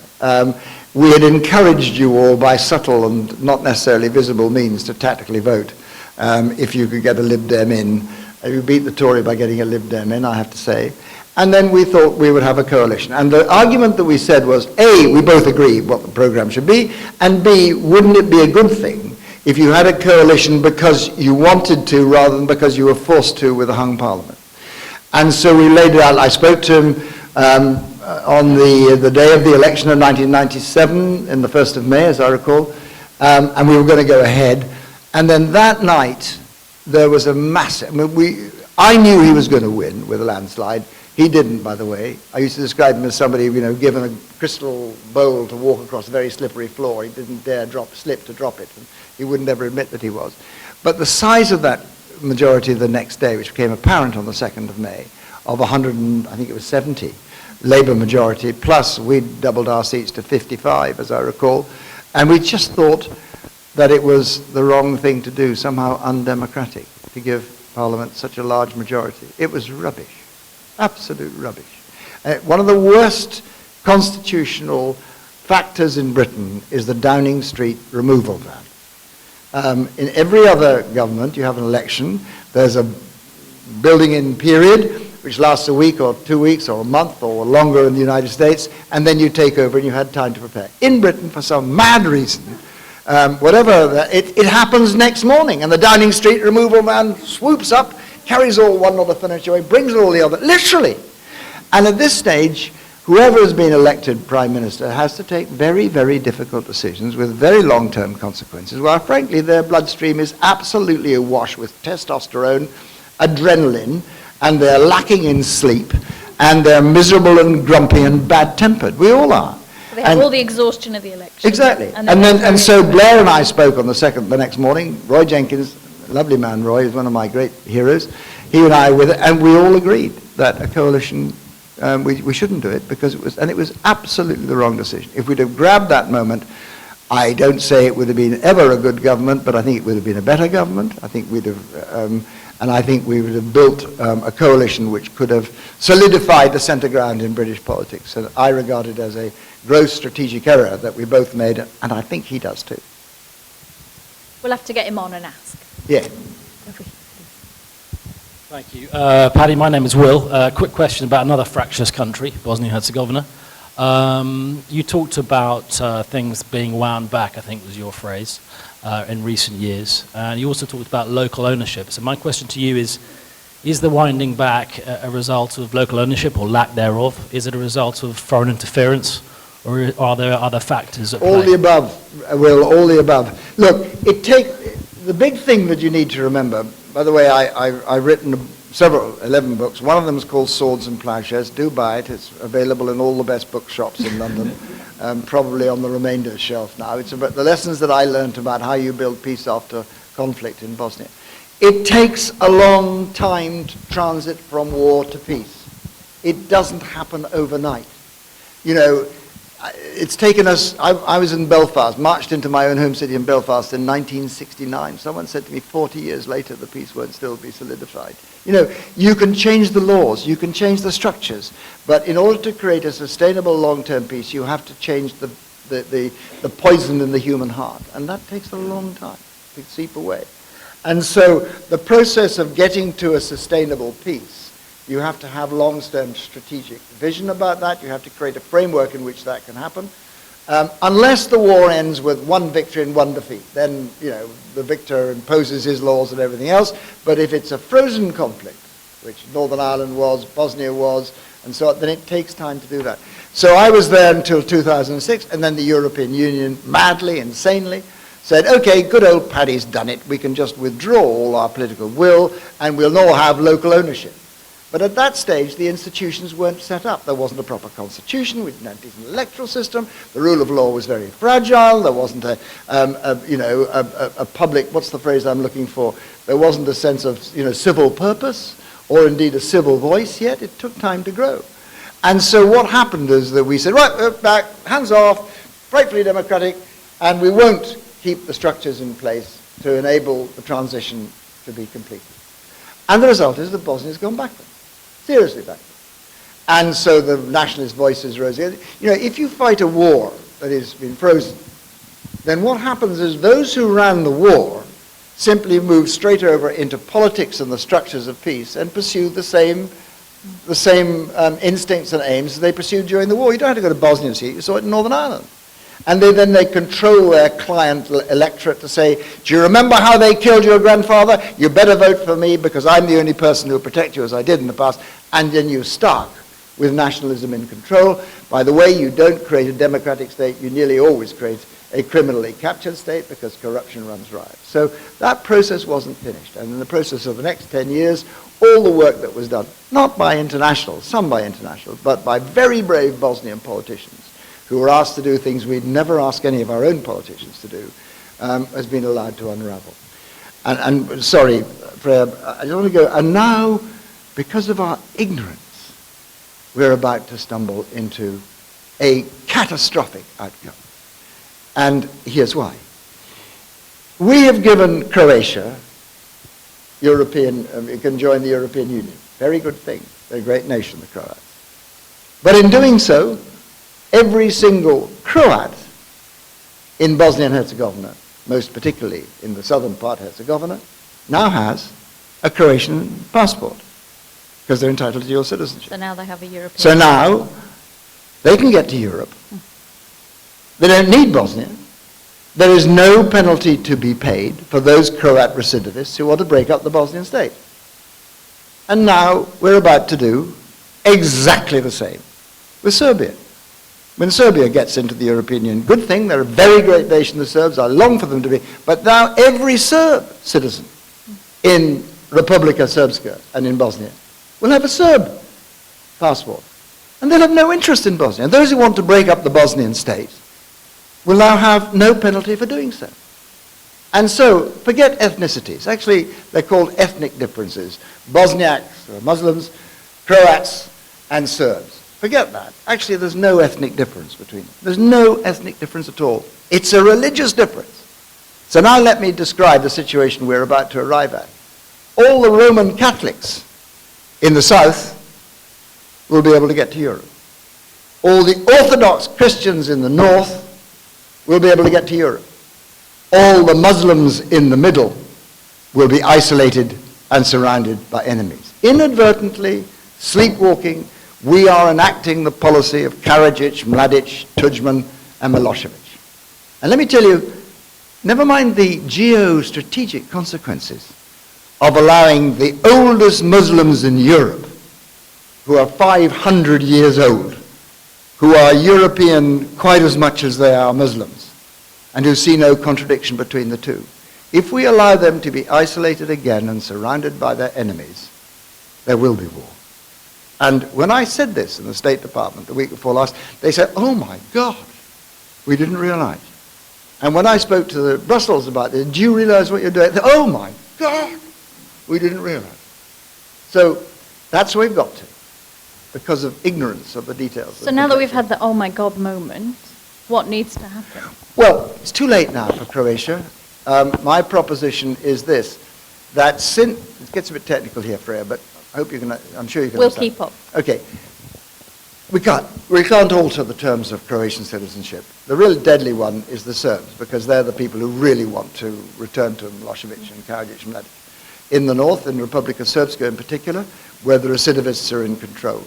We had encouraged you all by subtle and not necessarily visible means to tactically vote if you could get a Lib Dem in. You beat the Tory by getting a Lib Dem in, I have to say. And then we thought we would have a coalition. And the argument that we said was, A, we both agree what the programme should be, and B, wouldn't it be a good thing if you had a coalition because you wanted to rather than because you were forced to with a hung parliament? And so we laid it out. I spoke to him on the day of the election of 1997, in the 1st of May, as I recall, and we were going to go ahead. And then that night, there was a massive... I knew he was going to win with a landslide. He didn't, by the way. I used to describe him as somebody, given a crystal bowl to walk across a very slippery floor. He didn't dare slip to drop it. And he wouldn't ever admit that he was. But the size of that majority the next day, which became apparent on the 2nd of May, of 170 Labour majority, plus we'd doubled our seats to 55, as I recall. And we just thought that it was the wrong thing to do, somehow undemocratic, to give Parliament such a large majority. It was rubbish. Absolute rubbish. One of the worst constitutional factors in Britain is the Downing Street removal ban. In every other government, you have an election. There's a building-in period, which lasts a week or 2 weeks or a month or longer in the United States, and then you take over and you had time to prepare. In Britain, for some mad reason, it happens next morning, and the Downing Street removal man swoops up, carries all one lot of furniture away, brings all the other, literally. And at this stage, whoever has been elected Prime Minister has to take very, very difficult decisions with very long-term consequences, while frankly their bloodstream is absolutely awash with testosterone, adrenaline, and they're lacking in sleep, and they're miserable and grumpy and bad-tempered. We all are. They have all the exhaustion of the election. Exactly. And so Blair and I spoke on the next morning. Roy Jenkins, lovely man Roy, is one of my great heroes. he and I, and we all agreed that a coalition, we shouldn't do it because it was absolutely the wrong decision. If we'd have grabbed that moment, I don't say it would have been ever a good government, but I think it would have been a better government. I think we'd have, and I think we would have built a coalition which could have solidified the centre ground in British politics. And I regard it as a gross strategic error that we both made, and I think he does too. We'll have to get him on and ask. Yeah. Thank you. Paddy, my name is Will. Quick question about another fractious country, Bosnia and Herzegovina. You talked about things being wound back, I think was your phrase, in recent years. And you also talked about local ownership. So my question to you is the winding back a result of local ownership or lack thereof? Is it a result of foreign interference? Or are there other factors at play? All the above, Will, all the above. Look, the big thing that you need to remember, by the way, I've written 11 books. One of them is called Swords and Plowshares. Do buy it. It's available in all the best bookshops in London, probably on the remainder shelf now. It's about the lessons that I learned about how you build peace after conflict in Bosnia. It takes a long time to transit from war to peace. It doesn't happen overnight. You know, it's taken us, I was in Belfast, marched into my own home city in Belfast in 1969. Someone said to me 40 years later the peace won't still be solidified. You know, you can change the laws, you can change the structures, but in order to create a sustainable long-term peace, you have to change the poison in the human heart. And that takes a long time to seep away. And so the process of getting to a sustainable peace, you have to have long-term strategic vision about that. You have to create a framework in which that can happen. Unless the war ends with one victory and one defeat, then, you know, the victor imposes his laws and everything else. But if it's a frozen conflict, which Northern Ireland was, Bosnia was, and so on, then it takes time to do that. So I was there until 2006, and then the European Union, madly, insanely, said, okay, good old Paddy's done it. We can just withdraw all our political will, and we'll now have local ownership. But at that stage, the institutions weren't set up. There wasn't a proper constitution. We didn't have a decent electoral system. The rule of law was very fragile. There wasn't a public, what's the phrase I'm looking for? There wasn't a sense of, you know, civil purpose or indeed a civil voice yet. It took time to grow. And so what happened is that we said, right, we're back, hands off, frightfully democratic, and we won't keep the structures in place to enable the transition to be completed. And the result is that Bosnia's gone backward. Seriously backward. And so the nationalist voices rose. You know, if you fight a war that has been frozen, then what happens is those who ran the war simply move straight over into politics and the structures of peace and pursue the same instincts and aims that they pursued during the war. You don't have to go to Bosnia and see it. You saw it in Northern Ireland. And then they control their client electorate to say, do you remember how they killed your grandfather? You better vote for me because I'm the only person who will protect you as I did in the past. And then you start with nationalism in control. By the way, you don't create a democratic state. You nearly always create a criminally captured state because corruption runs riot. So that process wasn't finished. And in the process of the next 10 years, all the work that was done, not by internationals, some by internationals, but by very brave Bosnian politicians, who were asked to do things we'd never ask any of our own politicians to do, has been allowed to unravel. And sorry, Freya, I don't want to go. And now, because of our ignorance, we're about to stumble into a catastrophic outcome. And here's why. We have given Croatia it can join the European Union. Very good thing. They're a great nation, the Croats. But in doing so, every single Croat in Bosnia and Herzegovina, most particularly in the southern part of Herzegovina, now has a Croatian passport because they're entitled to dual citizenship. So now they have a European. So now they can get to Europe. They don't need Bosnia. There is no penalty to be paid for those Croat recidivists who want to break up the Bosnian state. And now we're about to do exactly the same with Serbia. When Serbia gets into the European Union, good thing, they're a very great nation, the Serbs, I long for them to be, but now every Serb citizen in Republika Srpska and in Bosnia will have a Serb passport. And they'll have no interest in Bosnia. And those who want to break up the Bosnian state will now have no penalty for doing so. And so, forget ethnicities. Actually, they're called ethnic differences. Bosniaks, or Muslims, Croats, and Serbs. Forget that. Actually, there's no ethnic difference between them. There's no ethnic difference at all. It's a religious difference. So now let me describe the situation we're about to arrive at. All the Roman Catholics in the south will be able to get to Europe. All the Orthodox Christians in the north will be able to get to Europe. All the Muslims in the middle will be isolated and surrounded by enemies. Inadvertently, sleepwalking, we are enacting the policy of Karadzic, Mladic, Tudjman, and Milosevic. And let me tell you, never mind the geostrategic consequences of allowing the oldest Muslims in Europe, who are 500 years old, who are European quite as much as they are Muslims, and who see no contradiction between the two. If we allow them to be isolated again and surrounded by their enemies, there will be war. And when I said this in the State Department the week before last, they said, oh my God, we didn't realize. And when I spoke to the Brussels about this, do you realize what you're doing? They said, oh my God, we didn't realize. So that's where we've got to, because of ignorance of the details. So now that we've had the oh my God moment, what needs to happen? Well, it's too late now for Croatia. My proposition is this, that since, it gets a bit technical here, Freya, but I hope you can, I'm sure you can We'll understand. keep up. Okay. We can't alter the terms of Croatian citizenship. The real deadly one is the Serbs, because they're the people who really want to return to Milosevic and Karadzic and Mladic. In the north, in Republika Srpska in particular, where the recidivists are in control.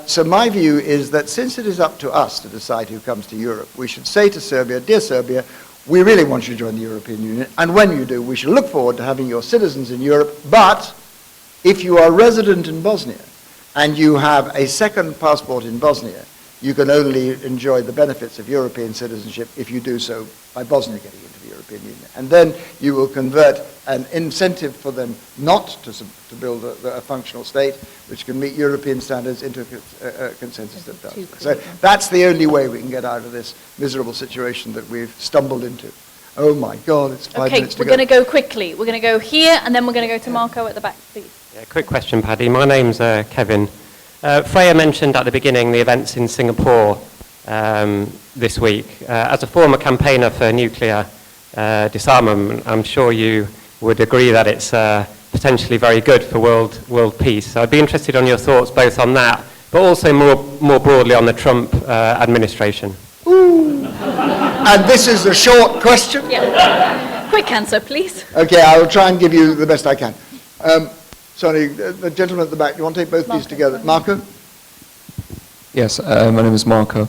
So my view is that since it is up to us to decide who comes to Europe, we should say to Serbia, dear Serbia, we really want you to join the European Union, and when you do, we should look forward to having your citizens in Europe, but if you are resident in Bosnia, and you have a second passport in Bosnia, you can only enjoy the benefits of European citizenship if you do so by Bosnia getting into the European Union. And then you will convert an incentive for them not to build a functional state which can meet European standards into a consensus that does. So that's the only way we can get out of this miserable situation that we've stumbled into. Oh my God, it's 5 minutes to Okay, we're going to go quickly. We're going to go here, and then we're going to go to Marco at the back, please. Yeah, quick question, Paddy. My name's Kevin. Freya mentioned at the beginning the events in Singapore this week. As a former campaigner for nuclear disarmament, I'm sure you would agree that it's potentially very good for world peace. So I'd be interested on your thoughts both on that, but also more broadly on the Trump administration. Ooh. And this is a short question? Yeah. Quick answer, please. Okay, I will try and give you the best I can. Sorry, the gentleman at the back, do you want to take both these together? Marco? Yes, my name is Marco.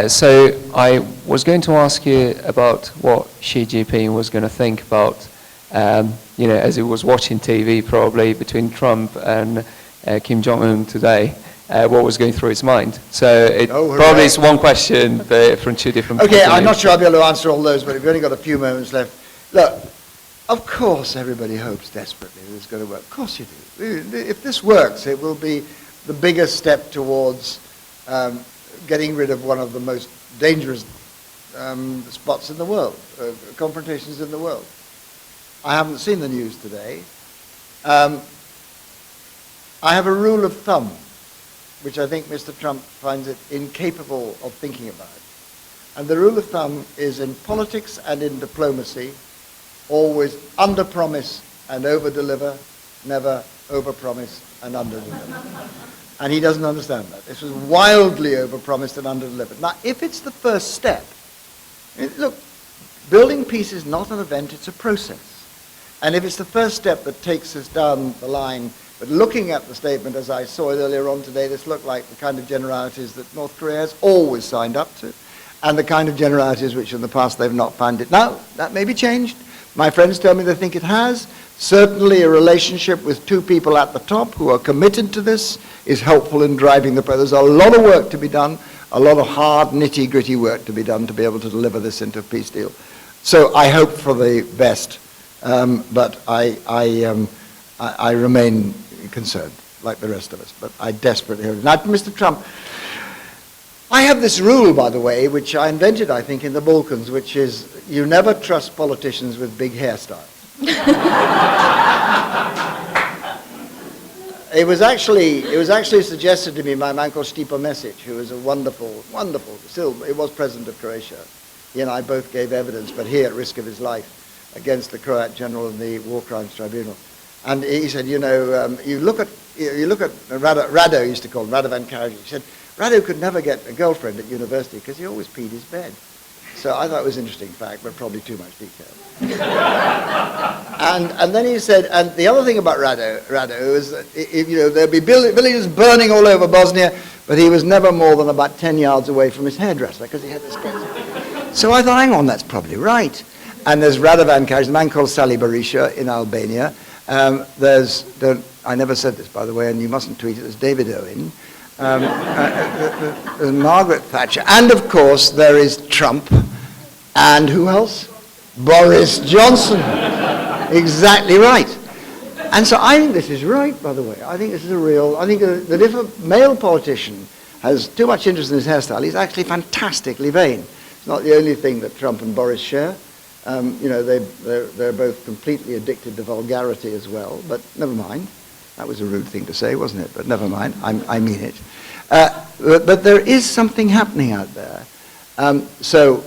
So I was going to ask you about what Xi Jinping was going to think about, as he was watching TV probably between Trump and Kim Jong-un today, what was going through his mind. So it probably is one question from two different points of view. I'm not sure I'll be able to answer all those, but we've only got a few moments left. Look, of course everybody hopes desperately that it's going to work. Of course you do. If this works, it will be the biggest step towards getting rid of one of the most dangerous spots in the world, confrontations in the world. I haven't seen the news today. I have a rule of thumb, which I think Mr. Trump finds it incapable of thinking about. And the rule of thumb is in politics and in diplomacy, always under-promise and over-deliver, never over-promise and under-deliver. And he doesn't understand that. This was wildly over-promised and under-delivered. Now, if it's the first step, look, building peace is not an event, it's a process. And if it's the first step that takes us down the line, but looking at the statement as I saw it earlier on today, this looked like the kind of generalities that North Korea has always signed up to, and the kind of generalities which in the past they've not found it. Now, that may be changed. My friends tell me they think it has. Certainly a relationship with two people at the top who are committed to this is helpful in driving the process. There's a lot of work to be done, a lot of hard, nitty-gritty work to be done to be able to deliver this into a peace deal. So I hope for the best, but I remain concerned, like the rest of us. But I desperately hope. Now, Mr. Trump, I have this rule, by the way, which I invented, I think, in the Balkans, which is you never trust politicians with big hairstyles. It was actually suggested to me by a man called Stipe Mesic, who was a wonderful, still, it was president of Croatia. He and I both gave evidence, but he at risk of his life, against the Croat general in the War Crimes Tribunal. And he said, you look at Rado used to call him, Radovan Karadzic. He said, Rado could never get a girlfriend at university because he always peed his bed. So I thought it was an interesting fact, but probably too much detail. and then he said, and the other thing about Rado is that there'd be villages burning all over Bosnia, but he was never more than about 10 yards away from his hairdresser because he had this guy. So I thought, hang on, that's probably right. And there's Radovan Karadzic, a man called Sali Berisha in Albania. I never said this, by the way, and you mustn't tweet it, there's David Owen. Margaret Thatcher, and of course there is Trump, and who else? Boris Johnson. Exactly right. And so I think this is right, by the way. I think this is I think that if a male politician has too much interest in his hairstyle, he's actually fantastically vain. It's not the only thing that Trump and Boris share. They're both completely addicted to vulgarity as well, but never mind. That was a rude thing to say, wasn't it? But never mind, I mean it. But there is something happening out there. So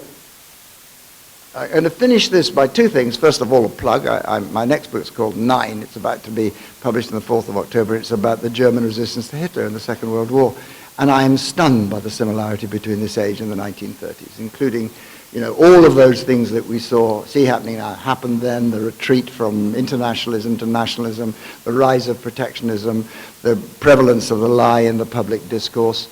I'm going to finish this by two things. First of all, a plug. My next book is called 9. It's about to be published on the 4th of October. It's about the German resistance to Hitler in the Second World War. And I am stunned by the similarity between this age and the 1930s, including all of those things that we see happening now happened then, the retreat from internationalism to nationalism, the rise of protectionism, the prevalence of the lie in the public discourse,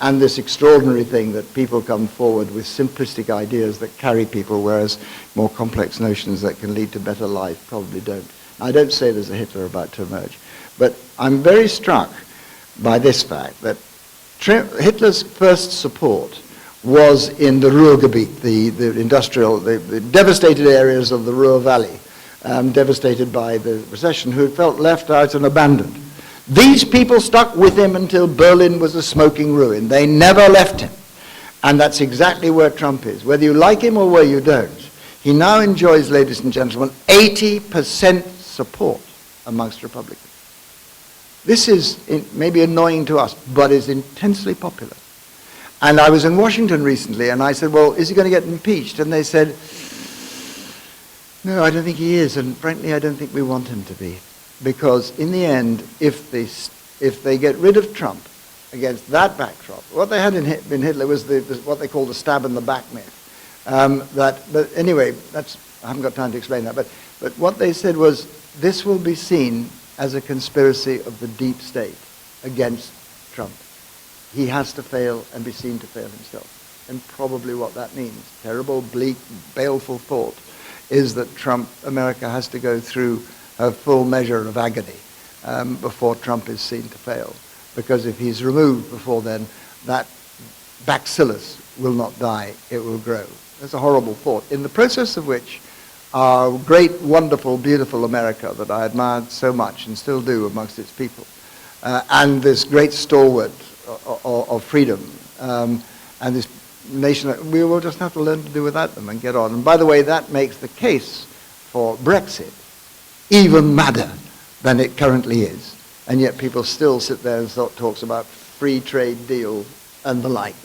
and this extraordinary thing that people come forward with simplistic ideas that carry people, whereas more complex notions that can lead to better life probably don't. I don't say there's a Hitler about to emerge, but I'm very struck by this fact that Hitler's first support was in the Ruhrgebiet, the devastated areas of the Ruhr Valley, devastated by the recession, who had felt left out and abandoned. These people stuck with him until Berlin was a smoking ruin. They never left him. And that's exactly where Trump is. Whether you like him or whether you don't, he now enjoys, ladies and gentlemen, 80% support amongst Republicans. This is maybe annoying to us, but is intensely popular. And I was in Washington recently, and I said, well, is he going to get impeached? And they said, no, I don't think he is, and frankly, I don't think we want him to be. Because in the end, if they get rid of Trump against that backdrop, what they had in Hitler was what they call the stab in the back myth. But anyway, I haven't got time to explain that, but what they said was, this will be seen as a conspiracy of the deep state against Trump. He has to fail and be seen to fail himself. And probably what that means, terrible, bleak, baleful thought, is that America has to go through a full measure of agony before Trump is seen to fail. Because if he's removed before then, that bacillus will not die, it will grow. That's a horrible thought, in the process of which our great, wonderful, beautiful America that I admired so much and still do amongst its people, and this great stalwart of freedom, and this nation that we will just have to learn to do without them and get on. And by the way, that makes the case for Brexit even madder than it currently is. And yet people still sit there and talks about free trade deal and the like.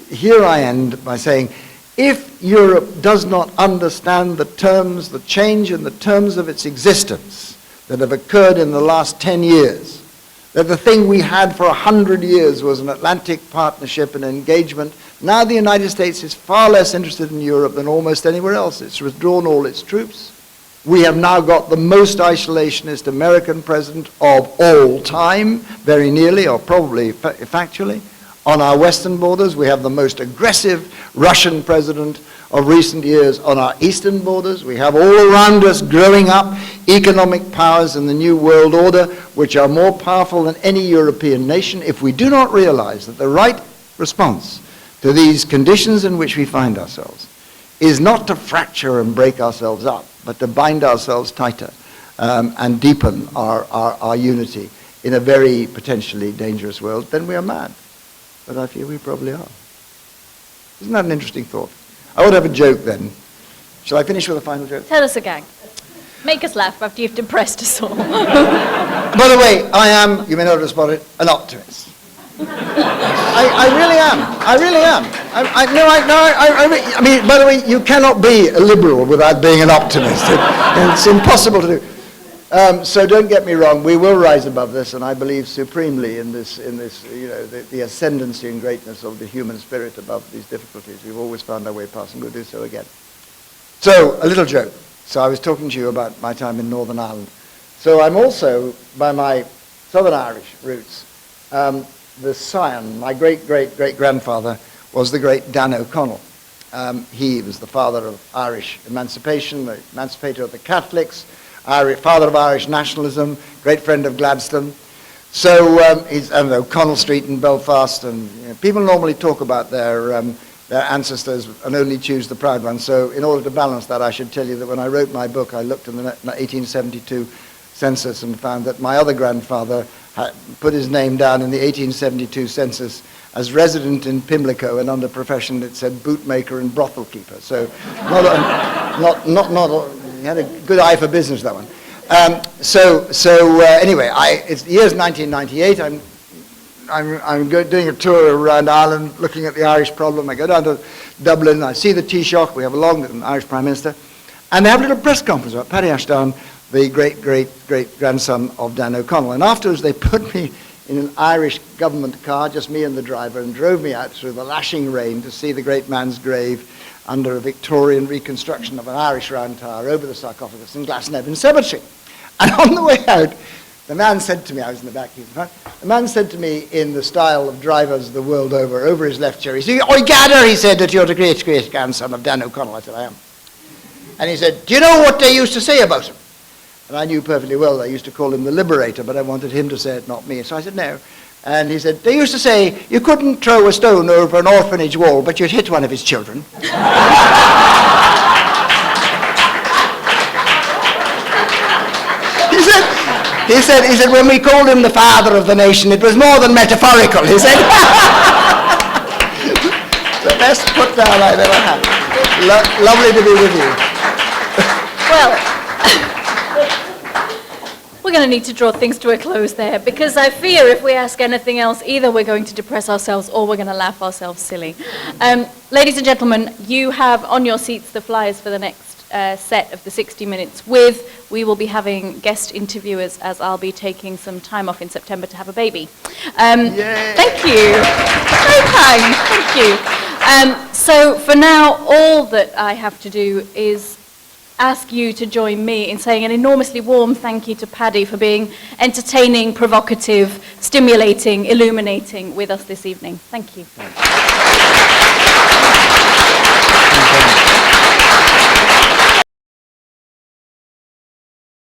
Here I end by saying, if Europe does not understand the terms, the change in the terms of its existence that have occurred in the last 10 years, that the thing we had for 100 years was an Atlantic partnership and engagement. Now the United States is far less interested in Europe than almost anywhere else. It's withdrawn all its troops. We have now got the most isolationist American president of all time, very nearly, or probably factually. On our western borders, we have the most aggressive Russian president of recent years on our eastern borders. We have all around us growing up economic powers in the new world order, which are more powerful than any European nation. If we do not realize that the right response to these conditions in which we find ourselves is not to fracture and break ourselves up, but to bind ourselves tighter and deepen our unity in a very potentially dangerous world, then we are mad. but I feel we probably are. Isn't that an interesting thought? I would have a joke then. Shall I finish with a final joke? Tell us a gag. Make us laugh after you've depressed us all. By the way, I am, you may not have spotted it, an optimist. I really am. I really am. I mean, by the way, you cannot be a liberal without being an optimist. It's impossible to do. So don't get me wrong, we will rise above this, and I believe supremely in this, you know, the ascendancy and greatness of the human spirit above these difficulties. We've always found our way past, and we'll do so again. So, a little joke. So I was talking to you about my time in Northern Ireland. So I'm also, by my Southern Irish roots, the scion, my great-great-great-grandfather was the great Dan O'Connell. He was the father of Irish emancipation, the emancipator of the Catholics, father of Irish nationalism, great friend of Gladstone. So he's on O'Connell Street in Belfast, and you know, people normally talk about their ancestors and only choose the proud ones. So in order to balance that, I should tell you that when I wrote my book, I looked in the 1872 census and found that my other grandfather had put his name down in the 1872 census as resident in Pimlico, and under profession it said bootmaker and brothel keeper. So he had a good eye for business, that one. Anyway, it's the year's 1998. I'm doing a tour around Ireland, looking at the Irish problem. I go down to Dublin, I see the Taoiseach, we have a long with an Irish Prime Minister, and they have a little press conference about Paddy Ashdown, the great-great-great-grandson of Dan O'Connell. And afterwards they put me in an Irish government car, just me and the driver, and drove me out through the lashing rain to see the great man's grave under a Victorian reconstruction of an Irish round tower over the sarcophagus in Glasnevin Cemetery. And on the way out, the man said to me, I was in the back, he was in front, the man said to me in the style of drivers the world over his left chair, he said, "I gather," he said, "that you're the great-great-grandson of Dan O'Connell." I said, "I am." And he said, "Do you know what they used to say about him?" And I knew perfectly well they used to call him the Liberator, but I wanted him to say it, not me. So I said, "No." And he said, "They used to say you couldn't throw a stone over an orphanage wall, but you'd hit one of his children." He said, "When we called him the father of the nation, it was more than metaphorical," he said. The best put down I've ever had. Lovely to be with you. Well, we're going to need to draw things to a close there, because I fear if we ask anything else, either we're going to depress ourselves or we're going to laugh ourselves silly. Ladies and gentlemen, you have on your seats the flyers for the next set of the 60 Minutes With. We will be having guest interviewers, as I'll be taking some time off in September to have a baby. Thank you. Very kind. Thank you. So for now, all that I have to do is ask you to join me in saying an enormously warm thank you to Paddy for being entertaining, provocative, stimulating, illuminating with us this evening. Thank you.